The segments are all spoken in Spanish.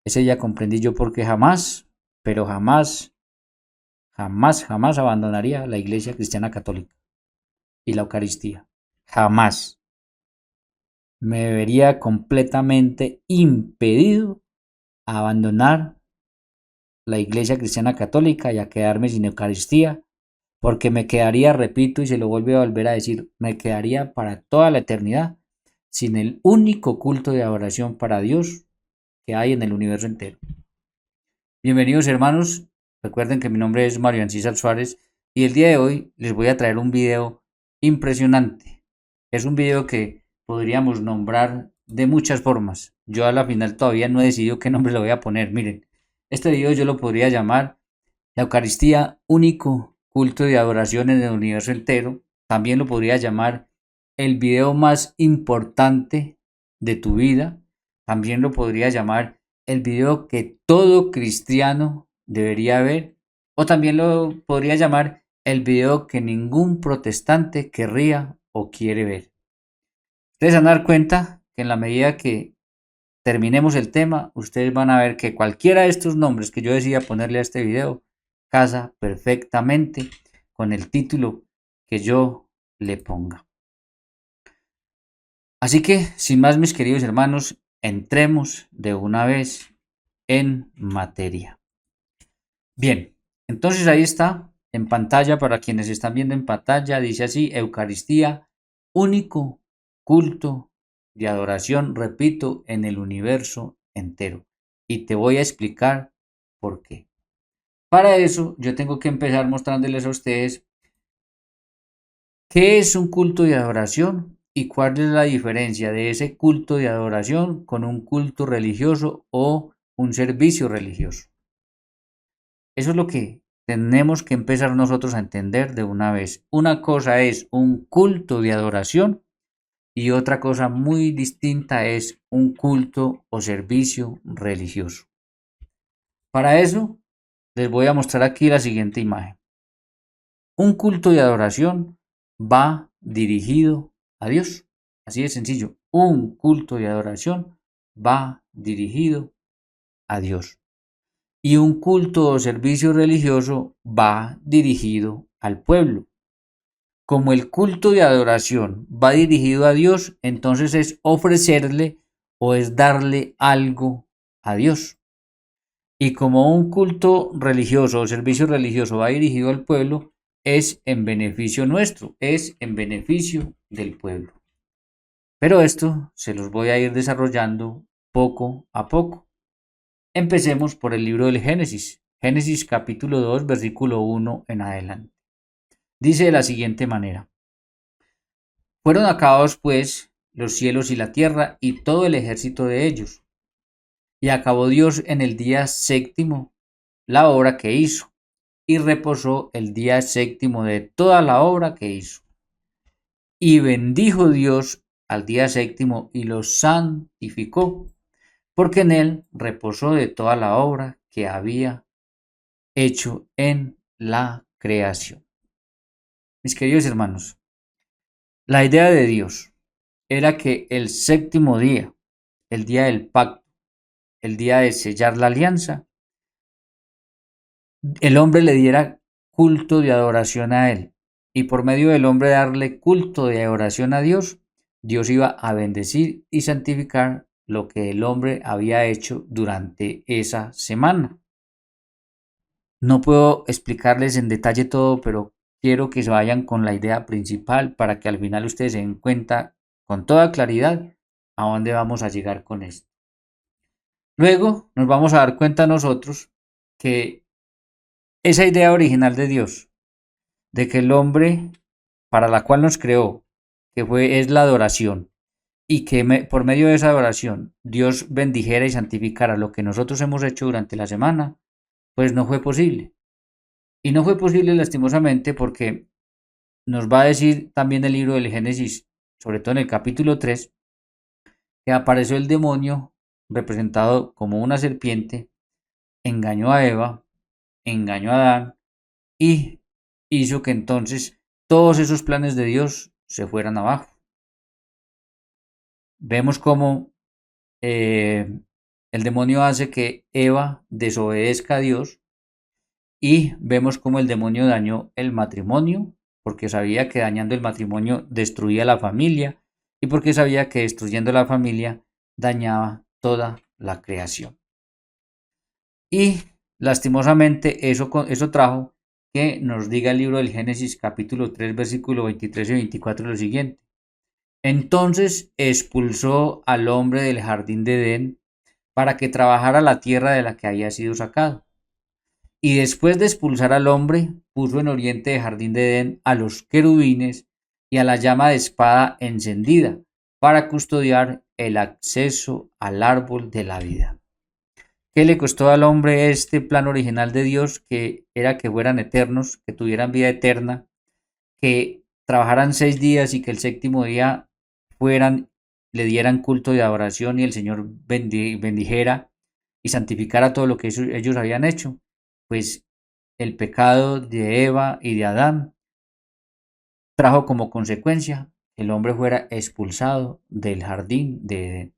Ese día comprendí yo porque jamás, pero jamás, jamás, jamás abandonaría la Iglesia Cristiana Católica y la Eucaristía. Jamás. Me vería completamente impedido a abandonar la Iglesia Cristiana Católica y a quedarme sin Eucaristía, porque me quedaría, repito, y se lo vuelvo a volver a decir, me quedaría para toda la eternidad sin el único culto de adoración para Dios que hay en el universo entero. Bienvenidos hermanos, recuerden que mi nombre es Mario Ancísar Suárez y el día de hoy les voy a traer un video impresionante. Es un video que podríamos nombrar de muchas formas. Yo a la final todavía no he decidido qué nombre le voy a poner. Miren, este video yo lo podría llamar la Eucaristía, único culto de adoración en el universo entero. También lo podría llamar el video más importante de tu vida. También lo podría llamar el video que todo cristiano debería ver. O también lo podría llamar el video que ningún protestante querría o quiere ver. Ustedes van a dar cuenta que en la medida que terminemos el tema, ustedes van a ver que cualquiera de estos nombres que yo decida ponerle a este video casa perfectamente con el título que yo le ponga. Así que, sin más, mis queridos hermanos, entremos de una vez en materia. Bien, entonces ahí está, en pantalla, para quienes están viendo en pantalla, dice así, Eucaristía, único culto de adoración, repito, en el universo entero. Y te voy a explicar por qué. Para eso, yo tengo que empezar mostrándoles a ustedes qué es un culto de adoración y cuál es la diferencia de ese culto de adoración con un culto religioso o un servicio religioso. Eso es lo que tenemos que empezar nosotros a entender de una vez. Una cosa es un culto de adoración y otra cosa muy distinta es un culto o servicio religioso. Para eso, les voy a mostrar aquí la siguiente imagen. Un culto de adoración va dirigido a Dios. Así de sencillo. Un culto de adoración va dirigido a Dios. Y un culto o servicio religioso va dirigido al pueblo. Como el culto de adoración va dirigido a Dios, entonces es ofrecerle o es darle algo a Dios. Y como un culto religioso o servicio religioso va dirigido al pueblo, es en beneficio nuestro, es en beneficio del pueblo. Pero esto se los voy a ir desarrollando poco a poco. Empecemos por el libro del Génesis. Génesis capítulo 2, versículo 1 en adelante. Dice de la siguiente manera. Fueron acabados pues los cielos y la tierra y todo el ejército de ellos. Y acabó Dios en el día séptimo la obra que hizo, y reposó el día séptimo de toda la obra que hizo. Y bendijo Dios al día séptimo y lo santificó, porque en él reposó de toda la obra que había hecho en la creación. Mis queridos hermanos, la idea de Dios era que el séptimo día, el día del pacto, el día de sellar la alianza, el hombre le diera culto de adoración a él. Y por medio del hombre darle culto de adoración a Dios, Dios iba a bendecir y santificar lo que el hombre había hecho durante esa semana. No puedo explicarles en detalle todo, pero quiero que se vayan con la idea principal para que al final ustedes se den cuenta con toda claridad a dónde vamos a llegar con esto. Luego nos vamos a dar cuenta nosotros que esa idea original de Dios, de que el hombre para la cual nos creó, es la adoración, y que por medio de esa adoración Dios bendijera y santificara lo que nosotros hemos hecho durante la semana, pues no fue posible. Y no fue posible lastimosamente porque nos va a decir también el libro del Génesis, sobre todo en el capítulo 3, que apareció el demonio representado como una serpiente, engañó a Eva, engañó a Adán y hizo que entonces todos esos planes de Dios se fueran abajo. Vemos cómo el demonio hace que Eva desobedezca a Dios y vemos cómo el demonio dañó el matrimonio, porque sabía que dañando el matrimonio destruía la familia y porque sabía que destruyendo la familia dañaba toda la creación. Y lastimosamente eso trajo que nos diga el libro del Génesis capítulo 3 versículo 23 y 24 lo siguiente. Entonces expulsó al hombre del jardín de Edén para que trabajara la tierra de la que había sido sacado. Y después de expulsar al hombre, puso en oriente del jardín de Edén a los querubines y a la llama de espada encendida para custodiar el acceso al árbol de la vida. ¿Qué le costó al hombre este plan original de Dios, que era que fueran eternos, que tuvieran vida eterna, que trabajaran 6 días y que el séptimo día le dieran culto de adoración y el Señor bendijera y santificara todo lo que ellos habían hecho? Pues el pecado de Eva y de Adán trajo como consecuencia que el hombre fuera expulsado del jardín de Edén.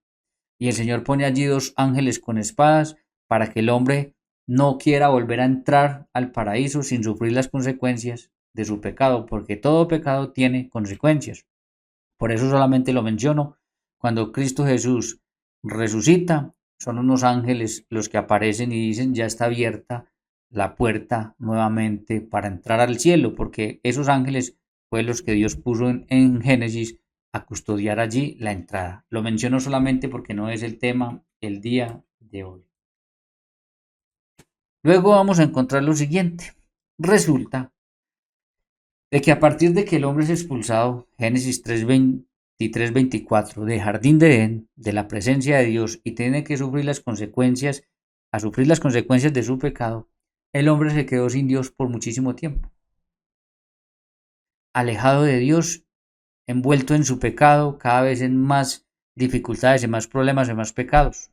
Y el Señor pone allí 2 ángeles con espadas para que el hombre no quiera volver a entrar al paraíso sin sufrir las consecuencias de su pecado, porque todo pecado tiene consecuencias. Por eso solamente lo menciono. Cuando Cristo Jesús resucita, son unos ángeles los que aparecen y dicen, ya está abierta la puerta nuevamente para entrar al cielo, porque esos ángeles fue los que Dios puso en Génesis a custodiar allí la entrada. Lo menciono solamente porque no es el tema el día de hoy. Luego vamos a encontrar lo siguiente. Resulta de que a partir de que el hombre es expulsado, Génesis 3:23-24, de jardín de Edén, de la presencia de Dios, y tiene que sufrir las consecuencias, de su pecado, el hombre se quedó sin Dios por muchísimo tiempo. Alejado de Dios, envuelto en su pecado, cada vez en más dificultades, en más problemas, en más pecados.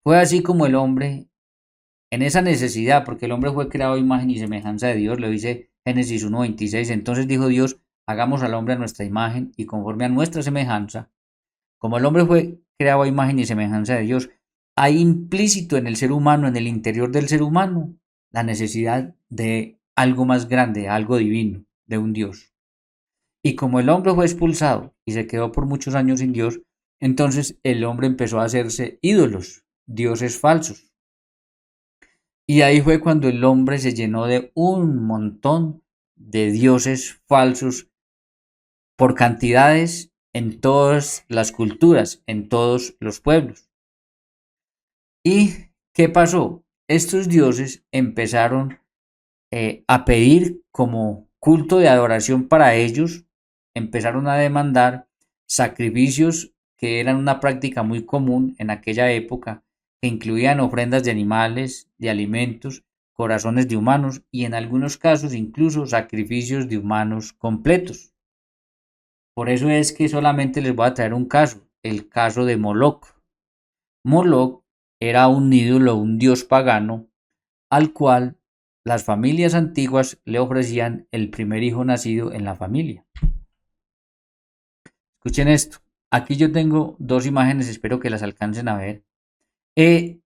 Fue así como el hombre, en esa necesidad, porque el hombre fue creado a imagen y semejanza de Dios, lo dice Génesis 1:26, entonces dijo Dios, hagamos al hombre a nuestra imagen y conforme a nuestra semejanza. Como el hombre fue creado a imagen y semejanza de Dios, hay implícito en el ser humano, en el interior del ser humano, la necesidad de algo más grande, algo divino, de un Dios. Y como el hombre fue expulsado y se quedó por muchos años sin Dios, entonces el hombre empezó a hacerse ídolos, dioses falsos. Y ahí fue cuando el hombre se llenó de un montón de dioses falsos por cantidades en todas las culturas, en todos los pueblos. ¿Y qué pasó? Estos dioses empezaron a pedir como culto de adoración para ellos, empezaron a demandar sacrificios que eran una práctica muy común en aquella época, que incluían ofrendas de animales, de alimentos, corazones de humanos y en algunos casos incluso sacrificios de humanos completos. Por eso es que solamente les voy a traer un caso, el caso de Moloch. Moloch era un ídolo, un dios pagano, al cual las familias antiguas le ofrecían el primer hijo nacido en la familia. Escuchen esto. Aquí yo tengo 2 imágenes, espero que las alcancen a ver.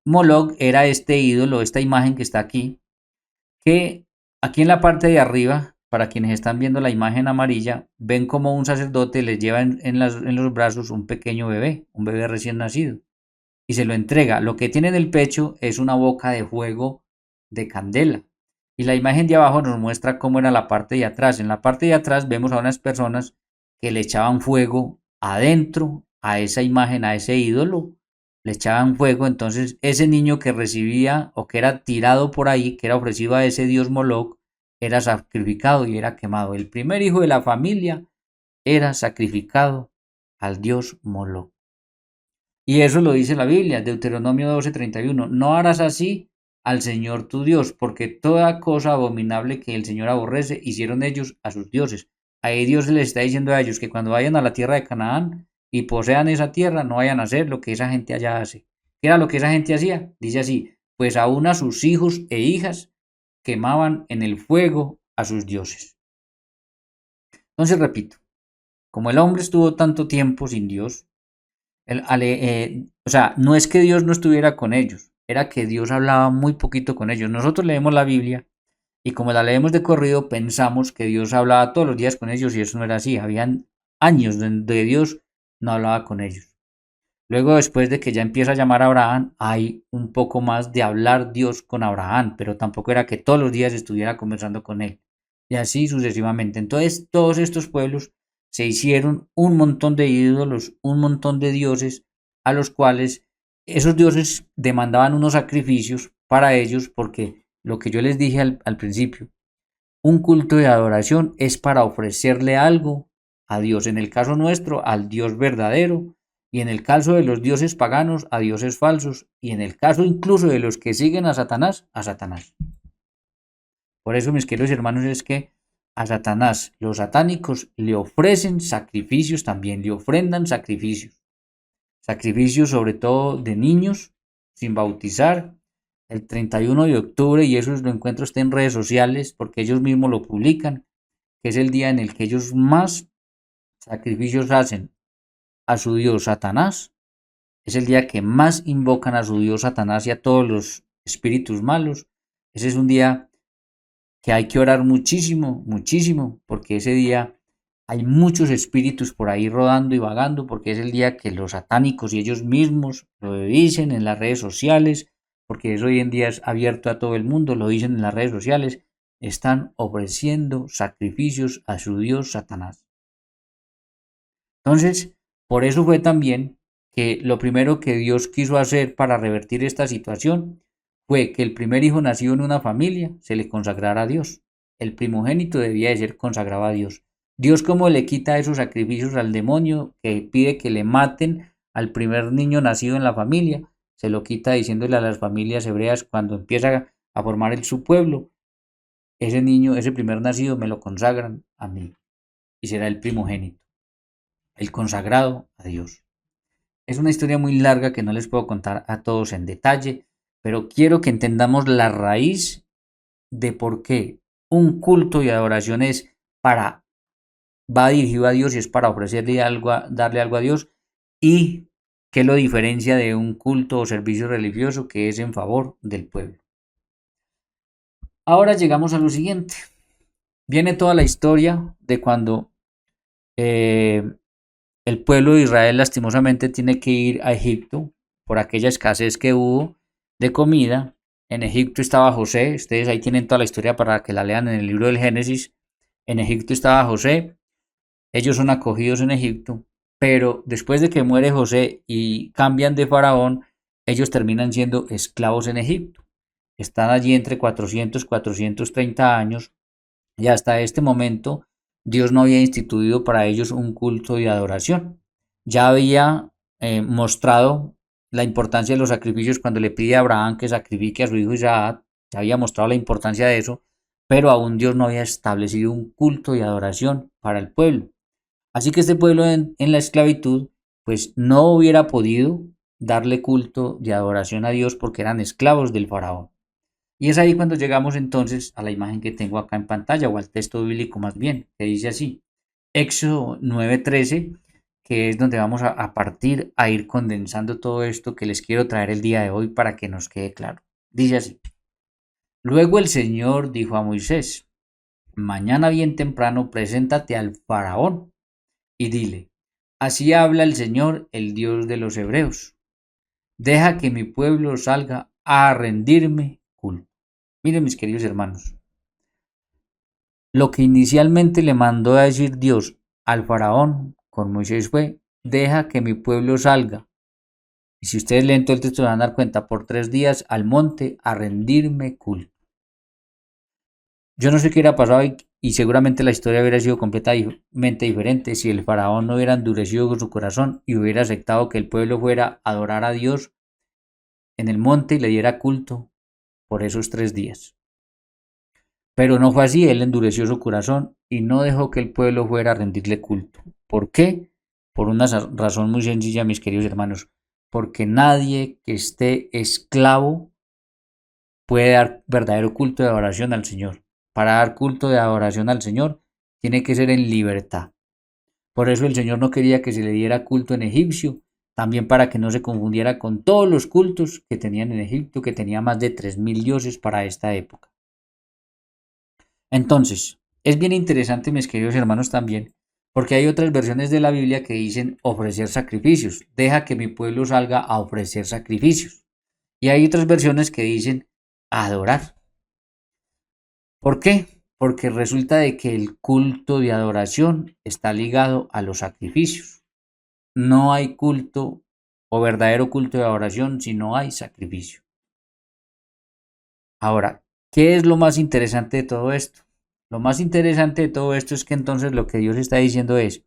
Moloch era este ídolo, esta imagen que está aquí, que aquí en la parte de arriba, para quienes están viendo la imagen amarilla, ven como un sacerdote les lleva en los brazos un pequeño bebé, un bebé recién nacido, y se lo entrega. Lo que tiene en el pecho es una boca de fuego de candela. Y la imagen de abajo nos muestra cómo era la parte de atrás. En la parte de atrás vemos a unas personas que le echaban fuego adentro a esa imagen, a ese ídolo, le echaban fuego. Entonces ese niño que recibía o que era tirado por ahí, que era ofrecido a ese dios Moloch, era sacrificado y era quemado. El primer hijo de la familia era sacrificado al dios Moloch. Y eso lo dice la Biblia, Deuteronomio 12:31. No harás así al Señor tu Dios, porque toda cosa abominable que el Señor aborrece hicieron ellos a sus dioses. Ahí Dios les está diciendo a ellos que cuando vayan a la tierra de Canaán y posean esa tierra, no vayan a hacer lo que esa gente allá hace. ¿Qué era lo que esa gente hacía? Dice así, pues aún a sus hijos e hijas quemaban en el fuego a sus dioses. Entonces repito, como el hombre estuvo tanto tiempo sin Dios, O sea, no es que Dios no estuviera con ellos, era que Dios hablaba muy poquito con ellos. Nosotros leemos la Biblia y como la leemos de corrido, pensamos que Dios hablaba todos los días con ellos y eso no era así. Habían años donde Dios no hablaba con ellos. Luego, después de que ya empieza a llamar a Abraham, hay un poco más de hablar Dios con Abraham, pero tampoco era que todos los días estuviera conversando con él. Y así sucesivamente. Entonces, todos estos pueblos se hicieron un montón de ídolos, un montón de dioses, a los cuales esos dioses demandaban unos sacrificios para ellos, porque lo que yo les dije al principio, un culto de adoración es para ofrecerle algo a Dios, en el caso nuestro, al Dios verdadero, y en el caso de los dioses paganos, a dioses falsos, y en el caso incluso de los que siguen a Satanás, a Satanás. Por eso, mis queridos hermanos, es que a Satanás, los satánicos, le ofrecen sacrificios también, le ofrendan sacrificios. Sacrificios sobre todo de niños, sin bautizar, el 31 de octubre, y eso lo encuentro usted en redes sociales, porque ellos mismos lo publican, que es el día en el que ellos más sacrificios hacen a su dios Satanás, es el día que más invocan a su dios Satanás y a todos los espíritus malos. Ese es un día que hay que orar muchísimo, muchísimo, porque ese día hay muchos espíritus por ahí rodando y vagando, porque es el día que los satánicos y ellos mismos lo dicen en las redes sociales, porque eso hoy en día es abierto a todo el mundo, lo dicen en las redes sociales, están ofreciendo sacrificios a su dios Satanás. Entonces, por eso fue también que lo primero que Dios quiso hacer para revertir esta situación fue que el primer hijo nacido en una familia se le consagrara a Dios. El primogénito debía de ser consagrado a Dios. Dios como le quita esos sacrificios al demonio que pide que le maten al primer niño nacido en la familia, se lo quita diciéndole a las familias hebreas cuando empieza a formar su pueblo, ese niño, ese primer nacido me lo consagran a mí y será el primogénito, el consagrado a Dios. Es una historia muy larga que no les puedo contar a todos en detalle, pero quiero que entendamos la raíz de por qué un culto y adoración es para, va dirigido a Dios y es para ofrecerle algo, darle algo a Dios, y qué lo diferencia de un culto o servicio religioso que es en favor del pueblo. Ahora llegamos a lo siguiente. Viene toda la historia de cuando el pueblo de Israel lastimosamente tiene que ir a Egipto por aquella escasez que hubo de comida. En Egipto estaba José, ustedes ahí tienen toda la historia para que la lean en el libro del Génesis. En Egipto estaba José, ellos son acogidos en Egipto, pero después de que muere José y cambian de faraón, ellos terminan siendo esclavos en Egipto. Están allí entre 400 y 430 años y hasta este momento Dios no había instituido para ellos un culto de adoración. Ya había mostrado la importancia de los sacrificios cuando le pide a Abraham que sacrifique a su hijo Isaac, ya había mostrado la importancia de eso, pero aún Dios no había establecido un culto de adoración para el pueblo. Así que este pueblo en la esclavitud pues no hubiera podido darle culto de adoración a Dios porque eran esclavos del faraón. Y es ahí cuando llegamos entonces a la imagen que tengo acá en pantalla, o al texto bíblico más bien, que dice así, Éxodo 9:13, que es donde vamos a partir a ir condensando todo esto que les quiero traer el día de hoy para que nos quede claro. Dice así, luego el Señor dijo a Moisés, mañana bien temprano preséntate al faraón y dile, así habla el Señor, el Dios de los hebreos, deja que mi pueblo salga a rendirme culto. Miren mis queridos hermanos, lo que inicialmente le mandó a decir Dios al faraón con Moisés fue, deja que mi pueblo salga. Y si ustedes leen todo el texto se van a dar cuenta, por 3 días al monte a rendirme culto. Yo no sé qué hubiera pasado y seguramente la historia hubiera sido completamente diferente si el faraón no hubiera endurecido con su corazón y hubiera aceptado que el pueblo fuera a adorar a Dios en el monte y le diera culto por esos 3 días. Pero no fue así, él endureció su corazón y no dejó que el pueblo fuera a rendirle culto. ¿Por qué? Por una razón muy sencilla, mis queridos hermanos, porque nadie que esté esclavo puede dar verdadero culto de adoración al Señor. Para dar culto de adoración al Señor, tiene que ser en libertad. Por eso el Señor no quería que se le diera culto en egipcio, también para que no se confundiera con todos los cultos que tenían en Egipto, que tenía más de 3000 dioses para esta época. Entonces, es bien interesante, mis queridos hermanos, también, porque hay otras versiones de la Biblia que dicen ofrecer sacrificios, deja que mi pueblo salga a ofrecer sacrificios. Y hay otras versiones que dicen adorar. ¿Por qué? Porque resulta de que el culto de adoración está ligado a los sacrificios. No hay culto o verdadero culto de adoración si no hay sacrificio. Ahora, ¿qué es lo más interesante de todo esto? Lo más interesante de todo esto es que entonces lo que Dios está diciendo es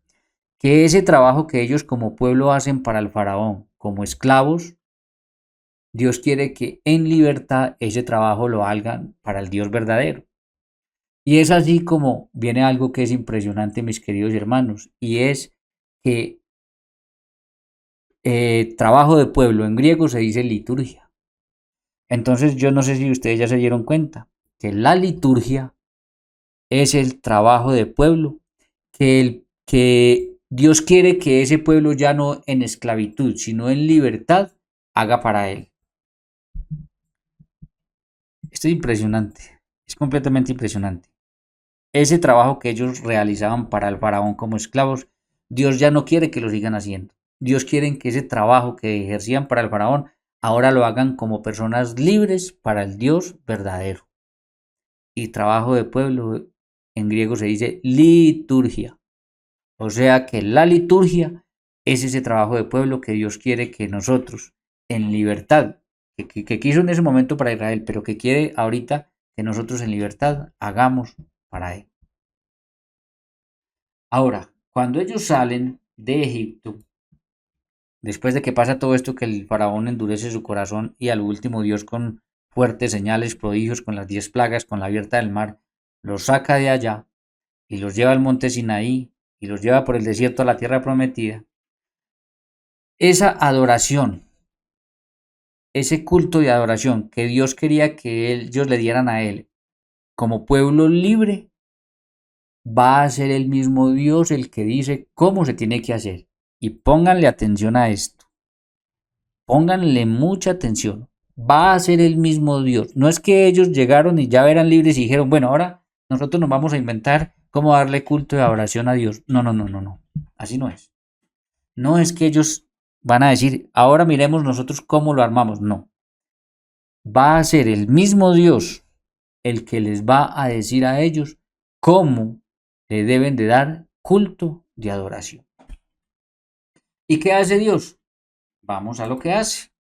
que ese trabajo que ellos como pueblo hacen para el faraón como esclavos, Dios quiere que en libertad ese trabajo lo hagan para el Dios verdadero. Y es así como viene algo que es impresionante, mis queridos hermanos, y es que trabajo de pueblo en griego se dice liturgia. Entonces yo no sé si ustedes ya se dieron cuenta que la liturgia es el trabajo de pueblo, que Dios quiere que ese pueblo ya no en esclavitud, sino en libertad, haga para él. Esto es impresionante, es completamente impresionante. Ese trabajo que ellos realizaban para el faraón como esclavos, Dios ya no quiere que lo sigan haciendo. Dios quiere que ese trabajo que ejercían para el faraón ahora lo hagan como personas libres para el Dios verdadero. Y trabajo de pueblo en griego se dice liturgia. O sea que la liturgia es ese trabajo de pueblo que Dios quiere que nosotros, en libertad, que quiso en ese momento para Israel, pero que quiere ahorita que nosotros en libertad hagamos para Él. Ahora, cuando ellos salen de Egipto, después de que pasa todo esto, que el faraón endurece su corazón y al último Dios con fuertes señales, prodigios, con las 10 plagas, con la abierta del mar, los saca de allá y los lleva al monte Sinaí y los lleva por el desierto a la tierra prometida. Esa adoración, ese culto de adoración que Dios quería que ellos le dieran a Él como pueblo libre, va a ser el mismo Dios el que dice cómo se tiene que hacer. Y pónganle atención a esto. Pónganle mucha atención. Va a ser el mismo Dios. No es que ellos llegaron y ya eran libres y dijeron, bueno, ahora nosotros nos vamos a inventar cómo darle culto de adoración a Dios. No, no, no, no, no. Así no es. No es que ellos van a decir, ahora miremos nosotros cómo lo armamos. No. Va a ser el mismo Dios el que les va a decir a ellos cómo le deben de dar culto de adoración. ¿Y qué hace Dios? Vamos a lo que hace.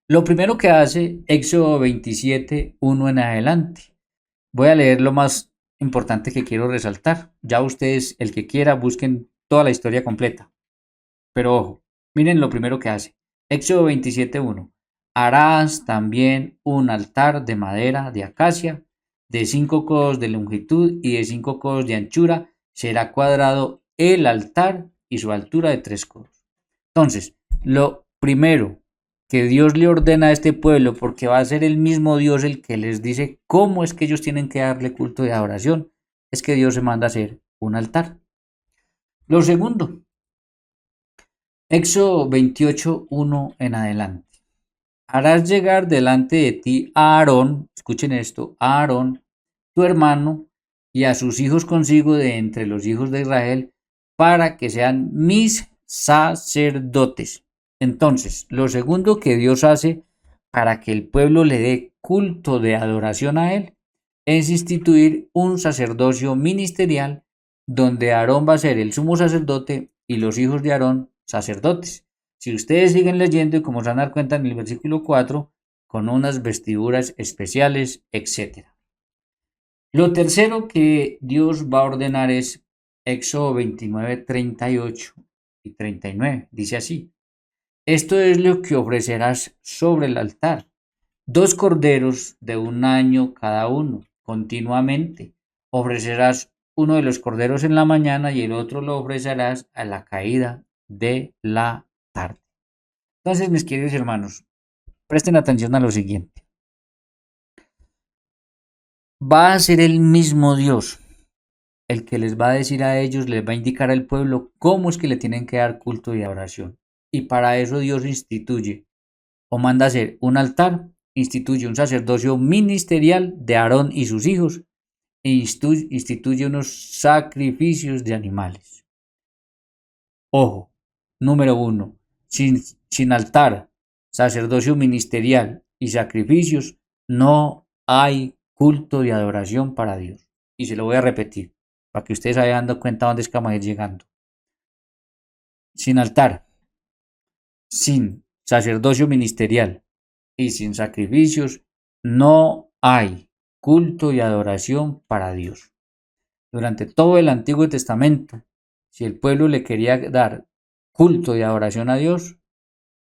Lo primero que hace, Éxodo 27, 1 en adelante. Voy a leer lo más importante que quiero resaltar. Ya ustedes, el que quiera, busquen toda la historia completa. Pero ojo, miren lo primero que hace. Éxodo 27, 1. Harás también un altar de madera de acacia, de 5 codos de longitud y de 5 codos de anchura. Será cuadrado el altar y su altura de 3 codos. Entonces, lo primero que Dios le ordena a este pueblo, porque va a ser el mismo Dios el que les dice cómo es que ellos tienen que darle culto de adoración, es que Dios se manda a hacer un altar. Lo segundo, Éxodo 28, 1 en adelante. Harás llegar delante de ti a Aarón, escuchen esto, a Aarón, tu hermano, y a sus hijos consigo de entre los hijos de Israel, para que sean mis sacerdotes. Entonces, lo segundo que Dios hace para que el pueblo le dé culto de adoración a Él es instituir un sacerdocio ministerial donde Aarón va a ser el sumo sacerdote y los hijos de Aarón sacerdotes. Si ustedes siguen leyendo y como se van a dar cuenta en el versículo 4, con unas vestiduras especiales, etc. Lo tercero que Dios va a ordenar es Éxodo 29, 38 y 39. Dice así: esto es lo que ofrecerás sobre el altar: 2 corderos de 1 año cada uno, continuamente. Ofrecerás uno de los corderos en la mañana y el otro lo ofrecerás a la caída de la tarde. Entonces, mis queridos hermanos, presten atención a lo siguiente. Va a ser el mismo Dios el que les va a decir a ellos, les va a indicar al pueblo cómo es que le tienen que dar culto y adoración. y para eso Dios instituye o manda hacer un altar, instituye un sacerdocio ministerial de Aarón y sus hijos e instituye unos sacrificios de animales. Ojo, número 1, sin altar, sacerdocio ministerial y sacrificios, no hay culto de adoración para Dios. Y se lo voy a repetir, para que ustedes se vayan dando cuenta dónde es que vamos a ir llegando. Sin altar, sin sacerdocio ministerial y sin sacrificios, no hay culto y adoración para Dios. Durante todo el Antiguo Testamento, si el pueblo le quería dar culto y adoración a Dios,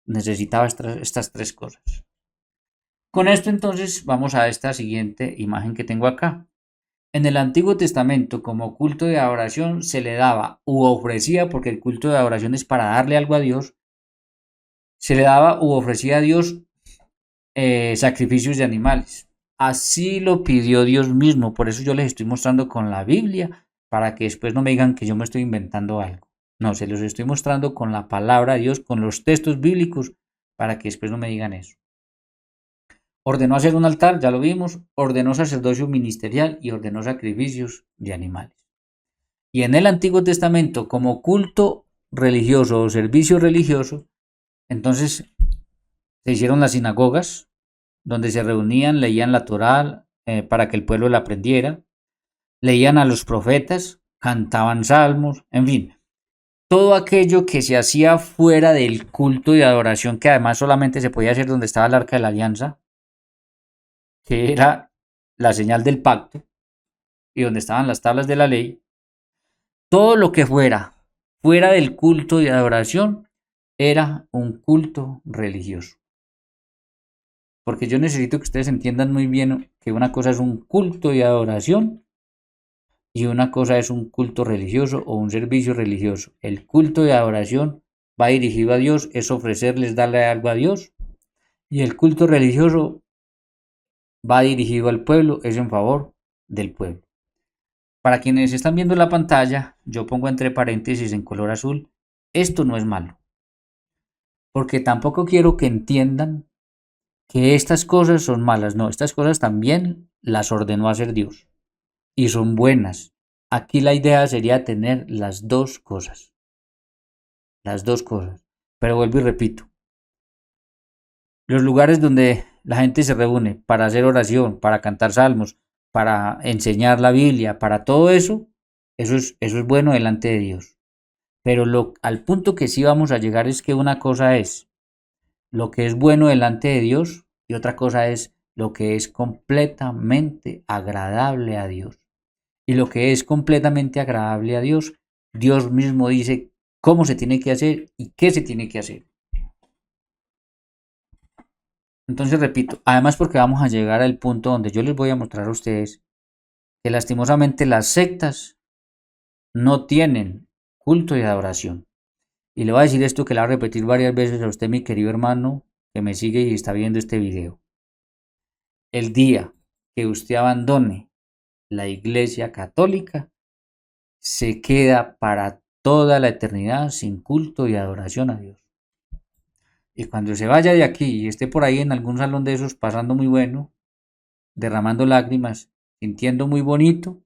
necesitaba estas tres cosas. Con esto entonces vamos a esta siguiente imagen que tengo acá. En el Antiguo Testamento, como culto de adoración, se le daba u ofrecía, porque el culto de adoración es para darle algo a Dios, se le daba u ofrecía a Dios sacrificios de animales. Así lo pidió Dios mismo, por eso yo les estoy mostrando con la Biblia, para que después no me digan que yo me estoy inventando algo. No, se los estoy mostrando con la palabra de Dios, con los textos bíblicos, para que después no me digan eso. Ordenó hacer un altar, ya lo vimos, ordenó sacerdocio ministerial y ordenó sacrificios de animales. Y en el Antiguo Testamento, como culto religioso o servicio religioso, entonces se hicieron las sinagogas, donde se reunían, leían la Torá para que el pueblo la aprendiera, leían a los profetas, cantaban salmos, en fin, todo aquello que se hacía fuera del culto y adoración, que además solamente se podía hacer donde estaba el Arca de la Alianza, que era la señal del pacto, y donde estaban las tablas de la ley, todo lo que fuera del culto y adoración era un culto religioso. Porque yo necesito que ustedes entiendan muy bien que una cosa es un culto y adoración y una cosa es un culto religioso o un servicio religioso. El culto de adoración va dirigido a Dios, es ofrecerles, darle algo a Dios. Y el culto religioso va dirigido al pueblo, es en favor del pueblo. Para quienes están viendo la pantalla, yo pongo entre paréntesis en color azul, esto no es malo. Porque tampoco quiero que entiendan que estas cosas son malas. No, estas cosas también las ordenó hacer Dios. Y son buenas. Aquí la idea sería tener las dos cosas. Las dos cosas. Pero vuelvo y repito. Los lugares donde la gente se reúne para hacer oración, para cantar salmos, para enseñar la Biblia, para todo eso, eso es bueno delante de Dios. Pero al punto que sí vamos a llegar es que una cosa es lo que es bueno delante de Dios y otra cosa es lo que es completamente agradable a Dios. Y lo que es completamente agradable a Dios, Dios mismo dice cómo se tiene que hacer y qué se tiene que hacer. Entonces repito, además porque vamos a llegar al punto donde yo les voy a mostrar a ustedes que lastimosamente las sectas no tienen culto y adoración. Y le voy a decir esto que le voy a repetir varias veces a usted, mi querido hermano, que me sigue y está viendo este video. El día que usted abandone la Iglesia Católica, se queda para toda la eternidad sin culto y adoración a Dios. Y cuando se vaya de aquí y esté por ahí en algún salón de esos pasando muy bueno, derramando lágrimas, sintiendo muy bonito,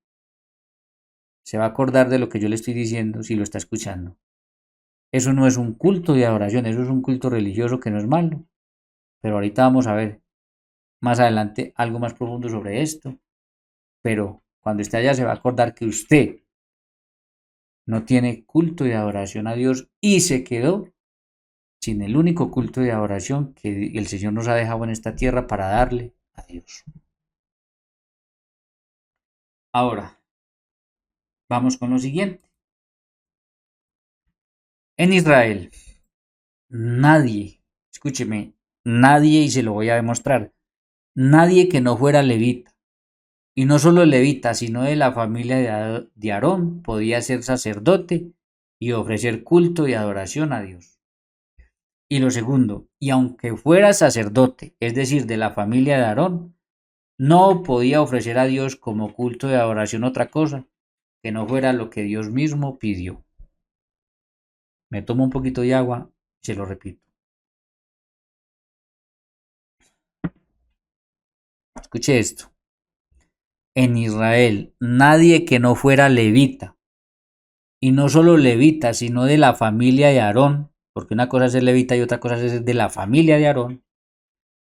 se va a acordar de lo que yo le estoy diciendo si lo está escuchando. Eso no es un culto de adoración, eso es un culto religioso que no es malo. Pero ahorita vamos a ver más adelante algo más profundo sobre esto. Pero cuando esté allá se va a acordar que usted no tiene culto de adoración a Dios y se quedó sin el único culto de adoración que el Señor nos ha dejado en esta tierra para darle a Dios. Ahora, vamos con lo siguiente. En Israel, nadie, escúcheme, nadie, y se lo voy a demostrar, nadie que no fuera levita, y no solo levita, sino de la familia de Aarón, podía ser sacerdote y ofrecer culto y adoración a Dios. Y lo segundo, y aunque fuera sacerdote, es decir, de la familia de Aarón, no podía ofrecer a Dios como culto de adoración otra cosa que no fuera lo que Dios mismo pidió. Me tomo un poquito de agua Se lo repito. Escuche esto. En Israel, nadie que no fuera levita, y no solo levita, sino de la familia de Aarón, porque una cosa es ser levita y otra cosa es ser de la familia de Aarón,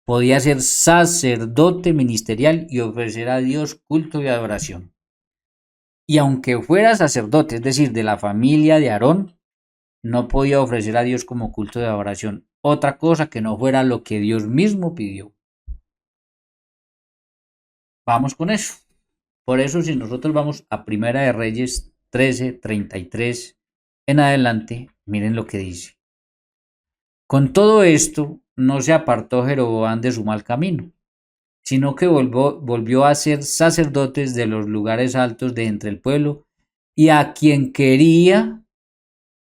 podía ser sacerdote ministerial y ofrecer a Dios culto y adoración. Y aunque fuera sacerdote, es decir, de la familia de Aarón, no podía ofrecer a Dios como culto de adoración otra cosa que no fuera lo que Dios mismo pidió. Vamos con eso. Por eso, si nosotros vamos a Primera de Reyes 13:33 en adelante, miren lo que dice. Con todo esto, no se apartó Jeroboam de su mal camino, sino que volvió a ser sacerdotes de los lugares altos de entre el pueblo, y a quien quería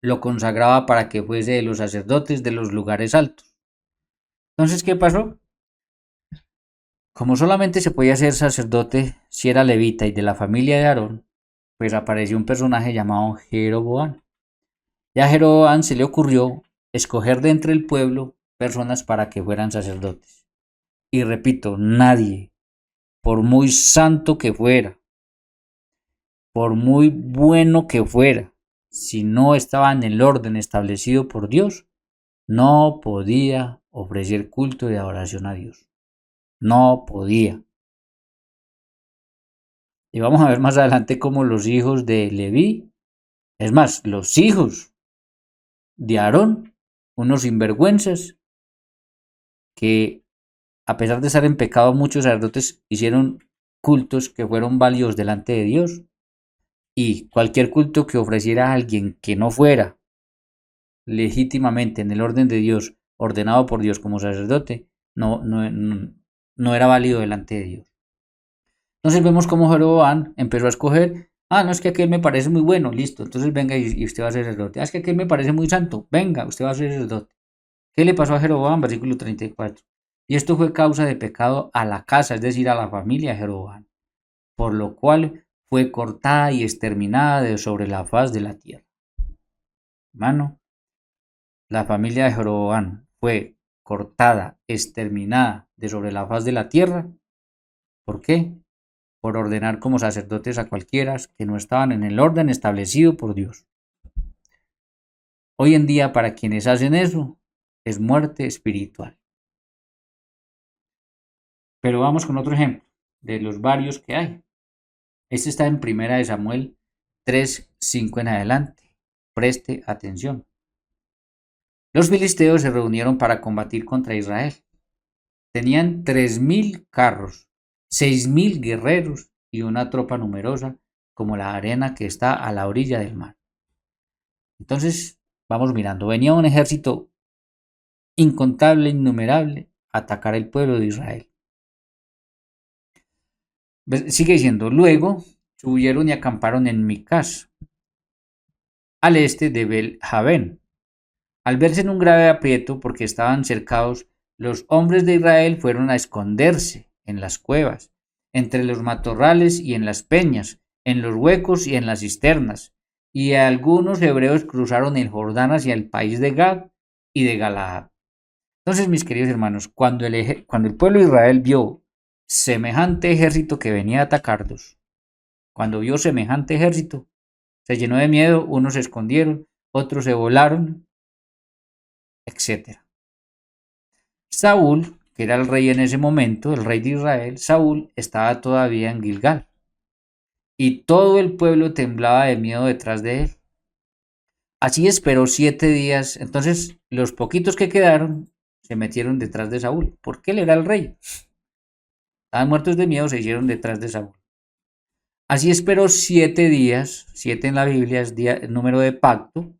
lo consagraba para que fuese de los sacerdotes de los lugares altos. Entonces, ¿qué pasó? Como solamente se podía ser sacerdote si era levita y de la familia de Aarón, pues apareció un personaje llamado Jeroboam. Y a Jeroboam se le ocurrió escoger de entre el pueblo personas para que fueran sacerdotes. Y repito, nadie, por muy santo que fuera, por muy bueno que fuera, si no estaba en el orden establecido por Dios, no podía ofrecer culto de adoración a Dios. No podía. Y vamos a ver más adelante cómo los hijos de Leví, es más, los hijos de Aarón, unos sinvergüenzas que a pesar de estar en pecado, muchos sacerdotes hicieron cultos que fueron válidos delante de Dios. Y cualquier culto que ofreciera a alguien que no fuera legítimamente en el orden de Dios, ordenado por Dios como sacerdote, no era válido delante de Dios. Entonces vemos cómo Jeroboam empezó a escoger, no, es que aquel me parece muy bueno, listo, entonces venga y usted va a ser sacerdote. Es que aquel me parece muy santo, venga, usted va a ser sacerdote. ¿Qué le pasó a Jeroboam? Versículo 34. Y esto fue causa de pecado a la casa, es decir, a la familia de Jeroboam, por lo cual fue cortada y exterminada de sobre la faz de la tierra. Hermano, la familia de Jeroboam fue cortada, exterminada de sobre la faz de la tierra. ¿Por qué? Por ordenar como sacerdotes a cualquiera que no estaban en el orden establecido por Dios. Hoy en día, para quienes hacen eso, es muerte espiritual. Pero vamos con otro ejemplo de los varios que hay. Este está en Primera de Samuel 3:5 en adelante. Preste atención. Los filisteos se reunieron para combatir contra Israel. Tenían 3.000 carros, 6.000 guerreros y una tropa numerosa como la arena que está a la orilla del mar. Entonces, vamos mirando. Venía un ejército incontable, innumerable, a atacar el pueblo de Israel. Sigue diciendo, luego subieron y acamparon en Micás, al este de Bel-Javén. Al verse en un grave aprieto porque estaban cercados, los hombres de Israel fueron a esconderse en las cuevas, entre los matorrales y en las peñas, en los huecos y en las cisternas. Y algunos hebreos cruzaron el Jordán hacia el país de Gad y de Galaad. Entonces, mis queridos hermanos, cuando el pueblo de Israel vio semejante ejército que venía a atacarlos, cuando vio semejante ejército, se llenó de miedo, unos se escondieron, otros se volaron, etc. Saúl, que era el rey en ese momento, el rey de Israel, Saúl estaba todavía en Gilgal, y todo el pueblo temblaba de miedo detrás de él. Así esperó 7 días, entonces los poquitos que quedaron se metieron detrás de Saúl, porque él era el rey. Estaban muertos de miedo, se hicieron detrás de Saúl. Así esperó 7 días, 7 en la Biblia es número de pacto,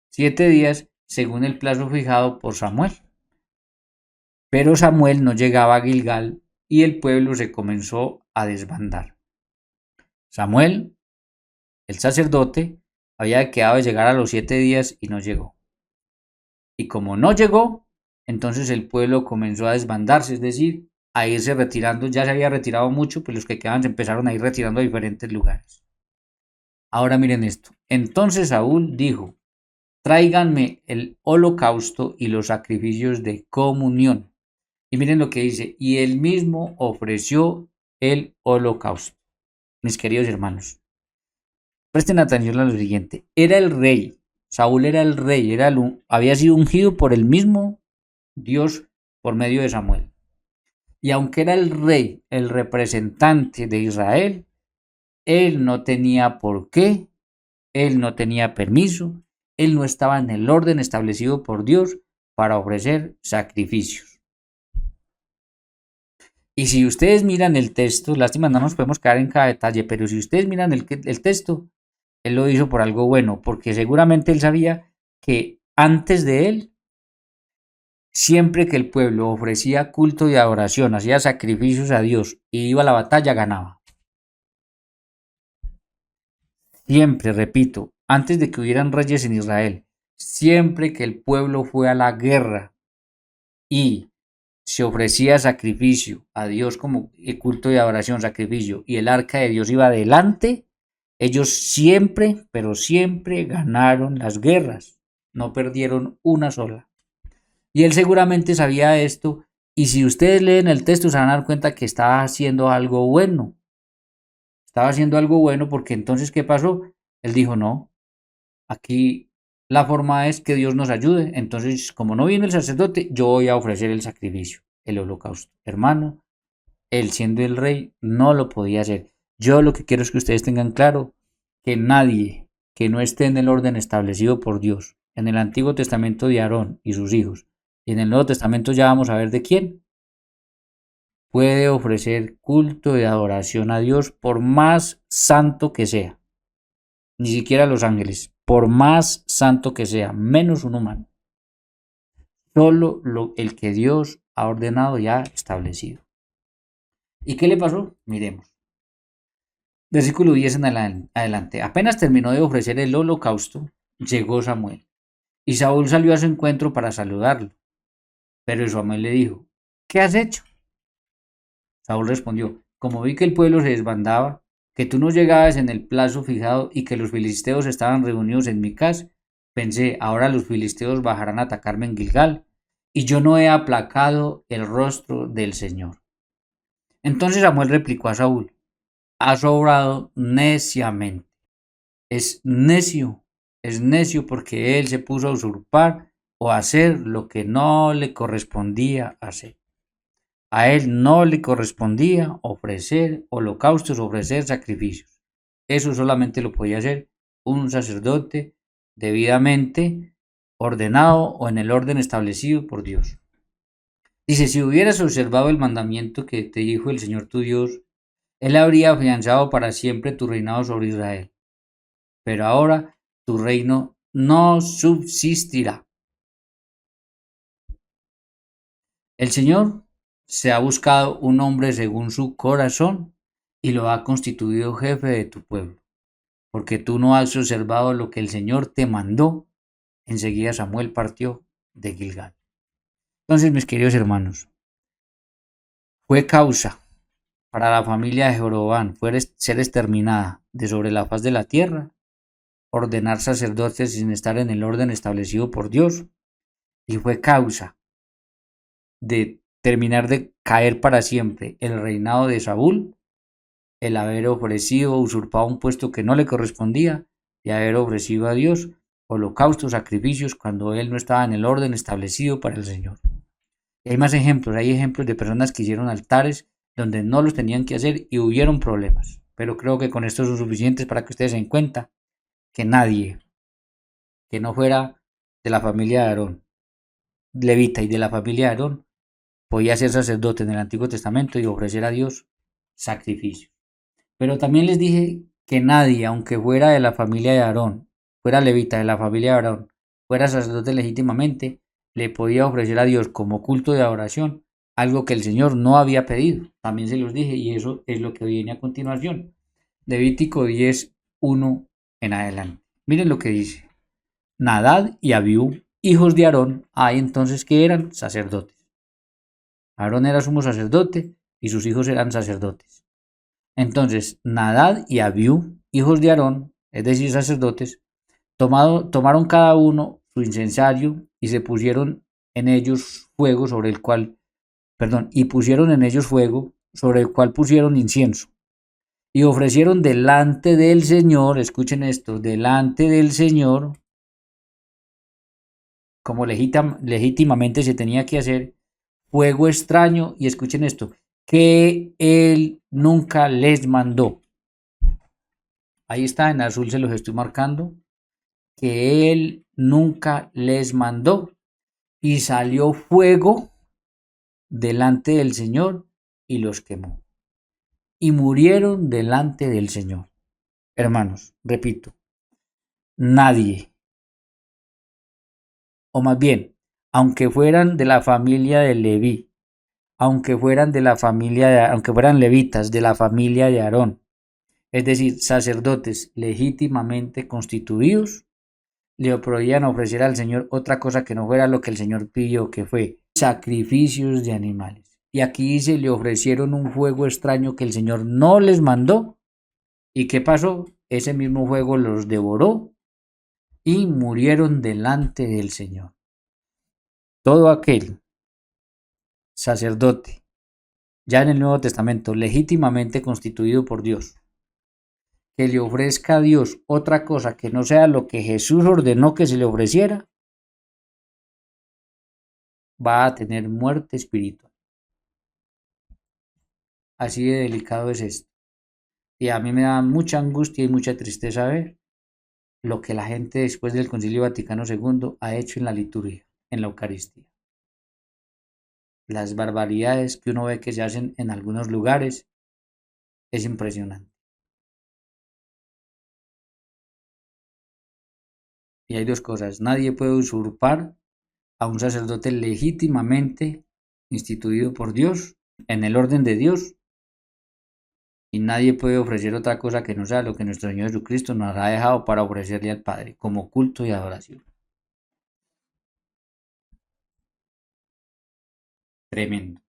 7 días según el plazo fijado por Samuel. Pero Samuel no llegaba a Gilgal y el pueblo se comenzó a desbandar. Samuel, el sacerdote, había quedado de llegar a los 7 días y no llegó. Y como no llegó, entonces el pueblo comenzó a desbandarse, es decir, a irse retirando. Ya se había retirado mucho, pues los que quedaban se empezaron a ir retirando a diferentes lugares. Ahora miren esto. Entonces Saúl dijo, tráiganme el holocausto y los sacrificios de comunión. Y miren lo que dice, y él mismo ofreció el holocausto. Mis queridos hermanos, presten atención a lo siguiente, era el rey, Saúl era el rey, había sido ungido por el mismo Dios por medio de Samuel. Y aunque era el rey, el representante de Israel, él no tenía por qué, él no tenía permiso, él no estaba en el orden establecido por Dios para ofrecer sacrificios. Y si ustedes miran el texto, lástima, no nos podemos quedar en cada detalle, pero si ustedes miran el texto, él lo hizo por algo bueno, porque seguramente él sabía que antes de él, siempre que el pueblo ofrecía culto y adoración, hacía sacrificios a Dios y iba a la batalla, ganaba. Siempre, repito, antes de que hubieran reyes en Israel, siempre que el pueblo fue a la guerra y se ofrecía sacrificio a Dios como culto de adoración, sacrificio, y el arca de Dios iba adelante, ellos siempre, pero siempre ganaron las guerras, no perdieron una sola. Y él seguramente sabía esto, y si ustedes leen el texto se van a dar cuenta que estaba haciendo algo bueno. Estaba haciendo algo bueno porque entonces, ¿qué pasó? Él dijo, no, aquí la forma es que Dios nos ayude. Entonces, como no viene el sacerdote, yo voy a ofrecer el sacrificio, el holocausto. Hermano, él siendo el rey no lo podía hacer. Yo lo que quiero es que ustedes tengan claro que nadie que no esté en el orden establecido por Dios, en el Antiguo Testamento de Aarón y sus hijos, y en el Nuevo Testamento ya vamos a ver de quién, puede ofrecer culto de adoración a Dios por más santo que sea. Ni siquiera los ángeles, por más santo que sea, menos un humano. Solo el que Dios ha ordenado y ha establecido. ¿Y qué le pasó? Miremos. Versículo 10 en adelante. Apenas terminó de ofrecer el holocausto, llegó Samuel. Y Saúl salió a su encuentro para saludarlo. Pero Samuel le dijo, ¿qué has hecho? Saúl respondió, como vi que el pueblo se desbandaba, que tú no llegabas en el plazo fijado y que los filisteos estaban reunidos en mi casa, pensé, ahora los filisteos bajarán a atacarme en Gilgal, y yo no he aplacado el rostro del Señor. Entonces Samuel replicó a Saúl, has obrado neciamente. Es necio porque él se puso a usurpar o a hacer lo que no le correspondía hacer. A él no le correspondía ofrecer holocaustos, ofrecer sacrificios. Eso solamente lo podía hacer un sacerdote debidamente ordenado o en el orden establecido por Dios. Dice, si hubieras observado el mandamiento que te dijo el Señor tu Dios, Él habría afianzado para siempre tu reinado sobre Israel. Pero ahora tu reino no subsistirá. El Señor se ha buscado un hombre según su corazón y lo ha constituido jefe de tu pueblo, porque tú no has observado lo que el Señor te mandó. Enseguida Samuel partió de Gilgal. Entonces, mis queridos hermanos, fue causa para la familia de Jeroboam ser exterminada de sobre la faz de la tierra, ordenar sacerdotes sin estar en el orden establecido por Dios, y fue causa de terminar de caer para siempre el reinado de Saúl, el haber ofrecido, usurpado un puesto que no le correspondía y haber ofrecido a Dios holocaustos, sacrificios cuando él no estaba en el orden establecido para el Señor. Y hay más ejemplos, hay ejemplos de personas que hicieron altares donde no los tenían que hacer y hubieron problemas. Pero creo que con esto son suficientes para que ustedes se den cuenta que nadie que no fuera de la familia de Aarón, levita y de la familia de Aarón, podía ser sacerdote en el Antiguo Testamento y ofrecer a Dios sacrificios. Pero también les dije que nadie, aunque fuera de la familia de Aarón, fuera levita de la familia de Aarón, fuera sacerdote legítimamente, le podía ofrecer a Dios como culto de adoración algo que el Señor no había pedido. También se los dije y eso es lo que viene a continuación. Levítico 10:1 en adelante. Miren lo que dice. Nadab y Abiú, hijos de Aarón, hay entonces que eran sacerdotes. Aarón era sumo sacerdote y sus hijos eran sacerdotes. Entonces, Nadab y Abiú, hijos de Aarón, es decir, sacerdotes, Tomaron cada uno su incensario y se pusieron en ellos fuego sobre el cual, y pusieron en ellos fuego sobre el cual pusieron incienso. Y ofrecieron delante del Señor, escuchen esto, delante del Señor, como legítimamente se tenía que hacer, fuego extraño, y escuchen esto, que Él nunca les mandó. Ahí está, en azul se los estoy marcando, que Él nunca les mandó. Y salió fuego delante del Señor y los quemó. Y murieron delante del Señor. Hermanos, repito, nadie, o más bien, aunque fueran de la familia de Leví, aunque fueran levitas, de la familia de Aarón, es decir, sacerdotes legítimamente constituidos, le podían ofrecer al Señor otra cosa que no fuera lo que el Señor pidió, que fue sacrificios de animales. Y aquí dice, le ofrecieron un fuego extraño que el Señor no les mandó. ¿Y qué pasó? Ese mismo fuego los devoró y murieron delante del Señor. Todo aquel sacerdote, ya en el Nuevo Testamento, legítimamente constituido por Dios, que le ofrezca a Dios otra cosa que no sea lo que Jesús ordenó que se le ofreciera, va a tener muerte espiritual. Así de delicado es esto. Y a mí me da mucha angustia y mucha tristeza ver lo que la gente después del Concilio Vaticano II ha hecho en la liturgia, en la Eucaristía. Las barbaridades que uno ve que se hacen en algunos lugares es impresionante. Y hay dos cosas. Nadie puede usurpar a un sacerdote legítimamente instituido por Dios, en el orden de Dios. Y nadie puede ofrecer otra cosa que no sea lo que nuestro Señor Jesucristo nos ha dejado para ofrecerle al Padre, como culto y adoración. Tremendo.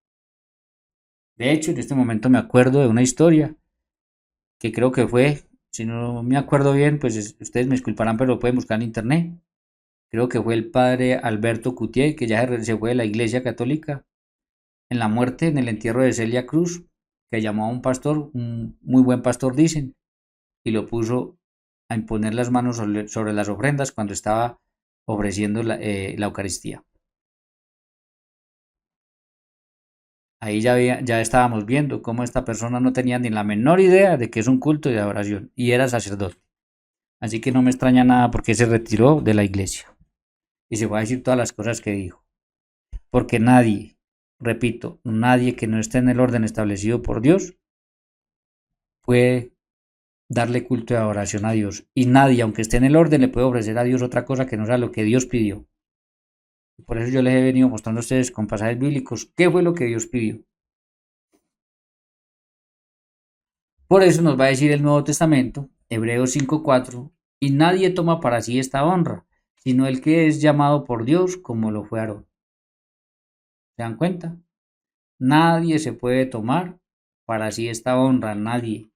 De hecho, en este momento me acuerdo de una historia que creo que fue, si no me acuerdo bien, pues ustedes me disculparán, pero lo pueden buscar en internet. Creo que fue el padre Alberto Cutier, que ya se fue de la Iglesia Católica, en la muerte, en el entierro de Celia Cruz, que llamó a un pastor, un muy buen pastor dicen, y lo puso a imponer las manos sobre las ofrendas cuando estaba ofreciendo la Eucaristía. Ahí ya estábamos viendo cómo esta persona no tenía ni la menor idea de que es un culto de adoración y era sacerdote. Así que no me extraña nada porque se retiró de la iglesia y se fue a decir todas las cosas que dijo. Porque nadie, repito, nadie que no esté en el orden establecido por Dios puede darle culto de adoración a Dios. Y nadie, aunque esté en el orden, le puede ofrecer a Dios otra cosa que no sea lo que Dios pidió. Por eso yo les he venido mostrando a ustedes con pasajes bíblicos qué fue lo que Dios pidió. Por eso nos va a decir el Nuevo Testamento, Hebreos 5:4, y nadie toma para sí esta honra, sino el que es llamado por Dios como lo fue Aarón. ¿Se dan cuenta? Nadie se puede tomar para sí esta honra, nadie.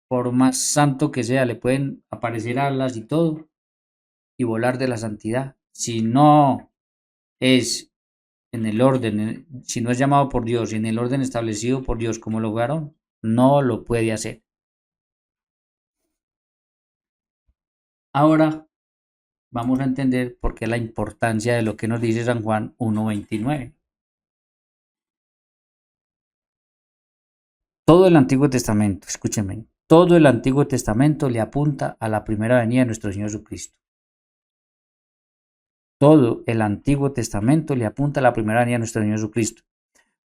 Por más santo que sea, le pueden aparecer alas y todo y volar de la santidad. Si no es en el orden, si no es llamado por Dios y en el orden establecido por Dios como lo fue Aarón, no lo puede hacer. Ahora vamos a entender por qué la importancia de lo que nos dice San Juan 1:29. Todo el Antiguo Testamento, escúchenme, todo el Antiguo Testamento le apunta a la primera venida de nuestro Señor Jesucristo. Todo el Antiguo Testamento le apunta a la primera venida de nuestro Señor Jesucristo.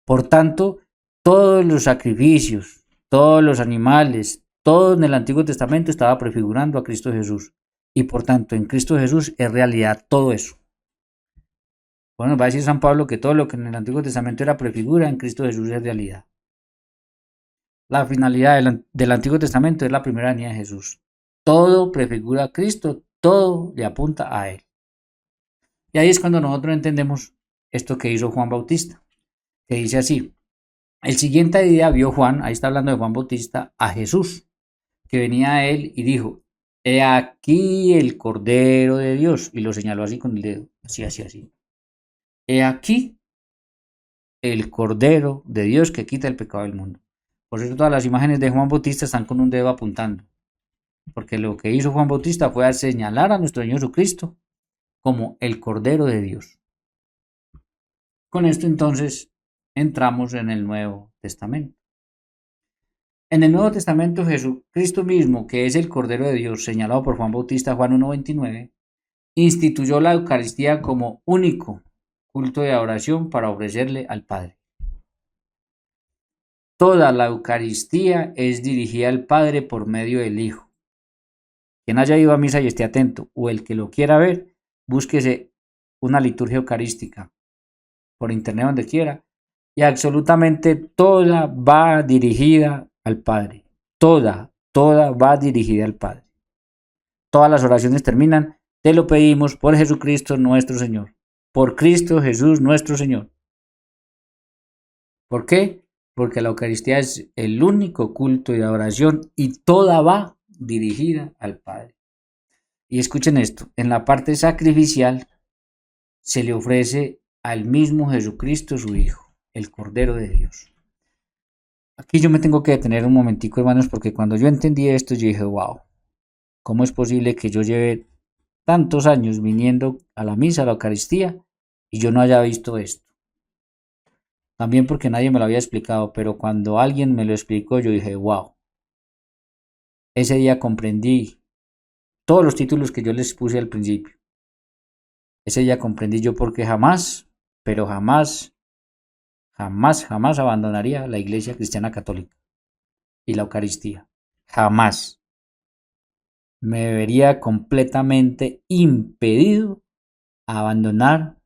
Por tanto, todos los sacrificios, todos los animales, todo en el Antiguo Testamento estaba prefigurando a Cristo Jesús. Y por tanto, en Cristo Jesús es realidad todo eso. Bueno, va a decir San Pablo que todo lo que en el Antiguo Testamento era prefigura, en Cristo Jesús es realidad. La finalidad del Antiguo Testamento es la primera venida de Jesús. Todo prefigura a Cristo, todo le apunta a Él. Y ahí es cuando nosotros entendemos esto que hizo Juan Bautista, que dice así: el siguiente día vio Juan, ahí está hablando de Juan Bautista, a Jesús, que venía a él y dijo: He aquí el Cordero de Dios. Y lo señaló así con el dedo. Así, así, así. He aquí el Cordero de Dios que quita el pecado del mundo. Por eso todas las imágenes de Juan Bautista están con un dedo apuntando. Porque lo que hizo Juan Bautista fue señalar a nuestro Señor Jesucristo como el Cordero de Dios. Con esto entonces entramos en el Nuevo Testamento. En el Nuevo Testamento Jesucristo mismo, que es el Cordero de Dios señalado por Juan Bautista, Juan 1:29, instituyó la Eucaristía como único culto de adoración para ofrecerle al Padre. Toda la Eucaristía es dirigida al Padre por medio del Hijo. Quien haya ido a misa y esté atento, o el que lo quiera ver, búsquese una liturgia eucarística por internet donde quiera, y absolutamente toda va dirigida al Padre. Toda va dirigida al Padre. Todas las oraciones terminan, te lo pedimos por Jesucristo nuestro Señor. Por Cristo Jesús nuestro Señor. ¿Por qué? Porque la Eucaristía es el único culto de adoración y toda va dirigida al Padre. Y escuchen esto, en la parte sacrificial se le ofrece al mismo Jesucristo su Hijo, el Cordero de Dios. Aquí yo me tengo que detener un momentico, hermanos, porque cuando yo entendí esto, yo dije, wow, ¿cómo es posible que yo lleve tantos años viniendo a la misa, a la Eucaristía, y yo no haya visto esto? También porque nadie me lo había explicado, pero cuando alguien me lo explicó, yo dije, wow. Ese día comprendí todos los títulos que yo les puse al principio. Ese día comprendí yo porque jamás, pero jamás, jamás, jamás abandonaría la Iglesia Cristiana Católica y la Eucaristía. Jamás. Me vería completamente impedido a abandonar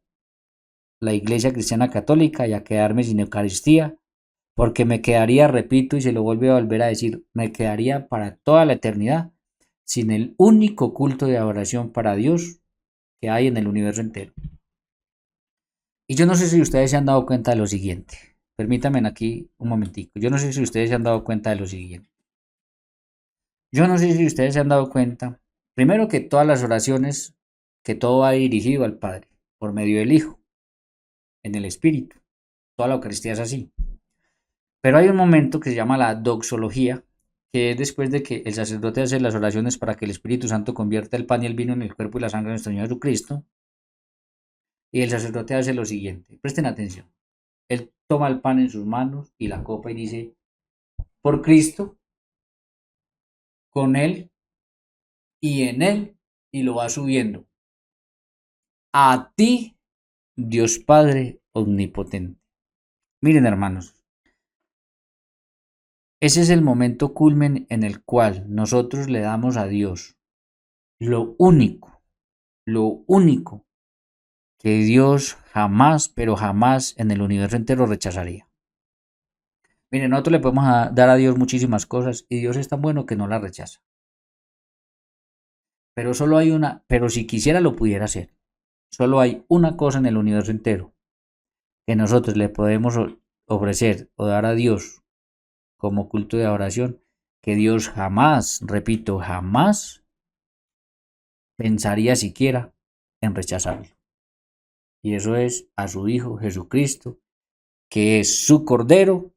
la Iglesia Cristiana Católica y a quedarme sin Eucaristía, porque me quedaría, repito, y se lo vuelvo a volver a decir, me quedaría para toda la eternidad sin el único culto de adoración para Dios que hay en el universo entero. Y yo no sé si ustedes se han dado cuenta de lo siguiente. Permítanme aquí un momentico. Yo no sé si ustedes se han dado cuenta de lo siguiente. Yo no sé si ustedes se han dado cuenta, primero que todas las oraciones, que todo va dirigido al Padre, por medio del Hijo, en el Espíritu. Toda la Eucaristía es así. Pero hay un momento que se llama la doxología, que es después de que el sacerdote hace las oraciones para que el Espíritu Santo convierta el pan y el vino en el cuerpo y la sangre de nuestro Señor Jesucristo. Y el sacerdote hace lo siguiente, presten atención. Él toma el pan en sus manos y la copa y dice, por Cristo, con Él y en Él, y lo va subiendo. A ti, Dios Padre Omnipotente. Miren, hermanos, ese es el momento culmen en el cual nosotros le damos a Dios lo único que Dios jamás, pero jamás en el universo entero rechazaría. Miren, nosotros le podemos dar a Dios muchísimas cosas y Dios es tan bueno que no las rechaza. Pero solo hay una, pero si quisiera lo pudiera hacer. Solo hay una cosa en el universo entero que nosotros le podemos ofrecer o dar a Dios como culto de adoración, que Dios jamás, repito, jamás pensaría siquiera en rechazarlo. Y eso es a su Hijo Jesucristo, que es su Cordero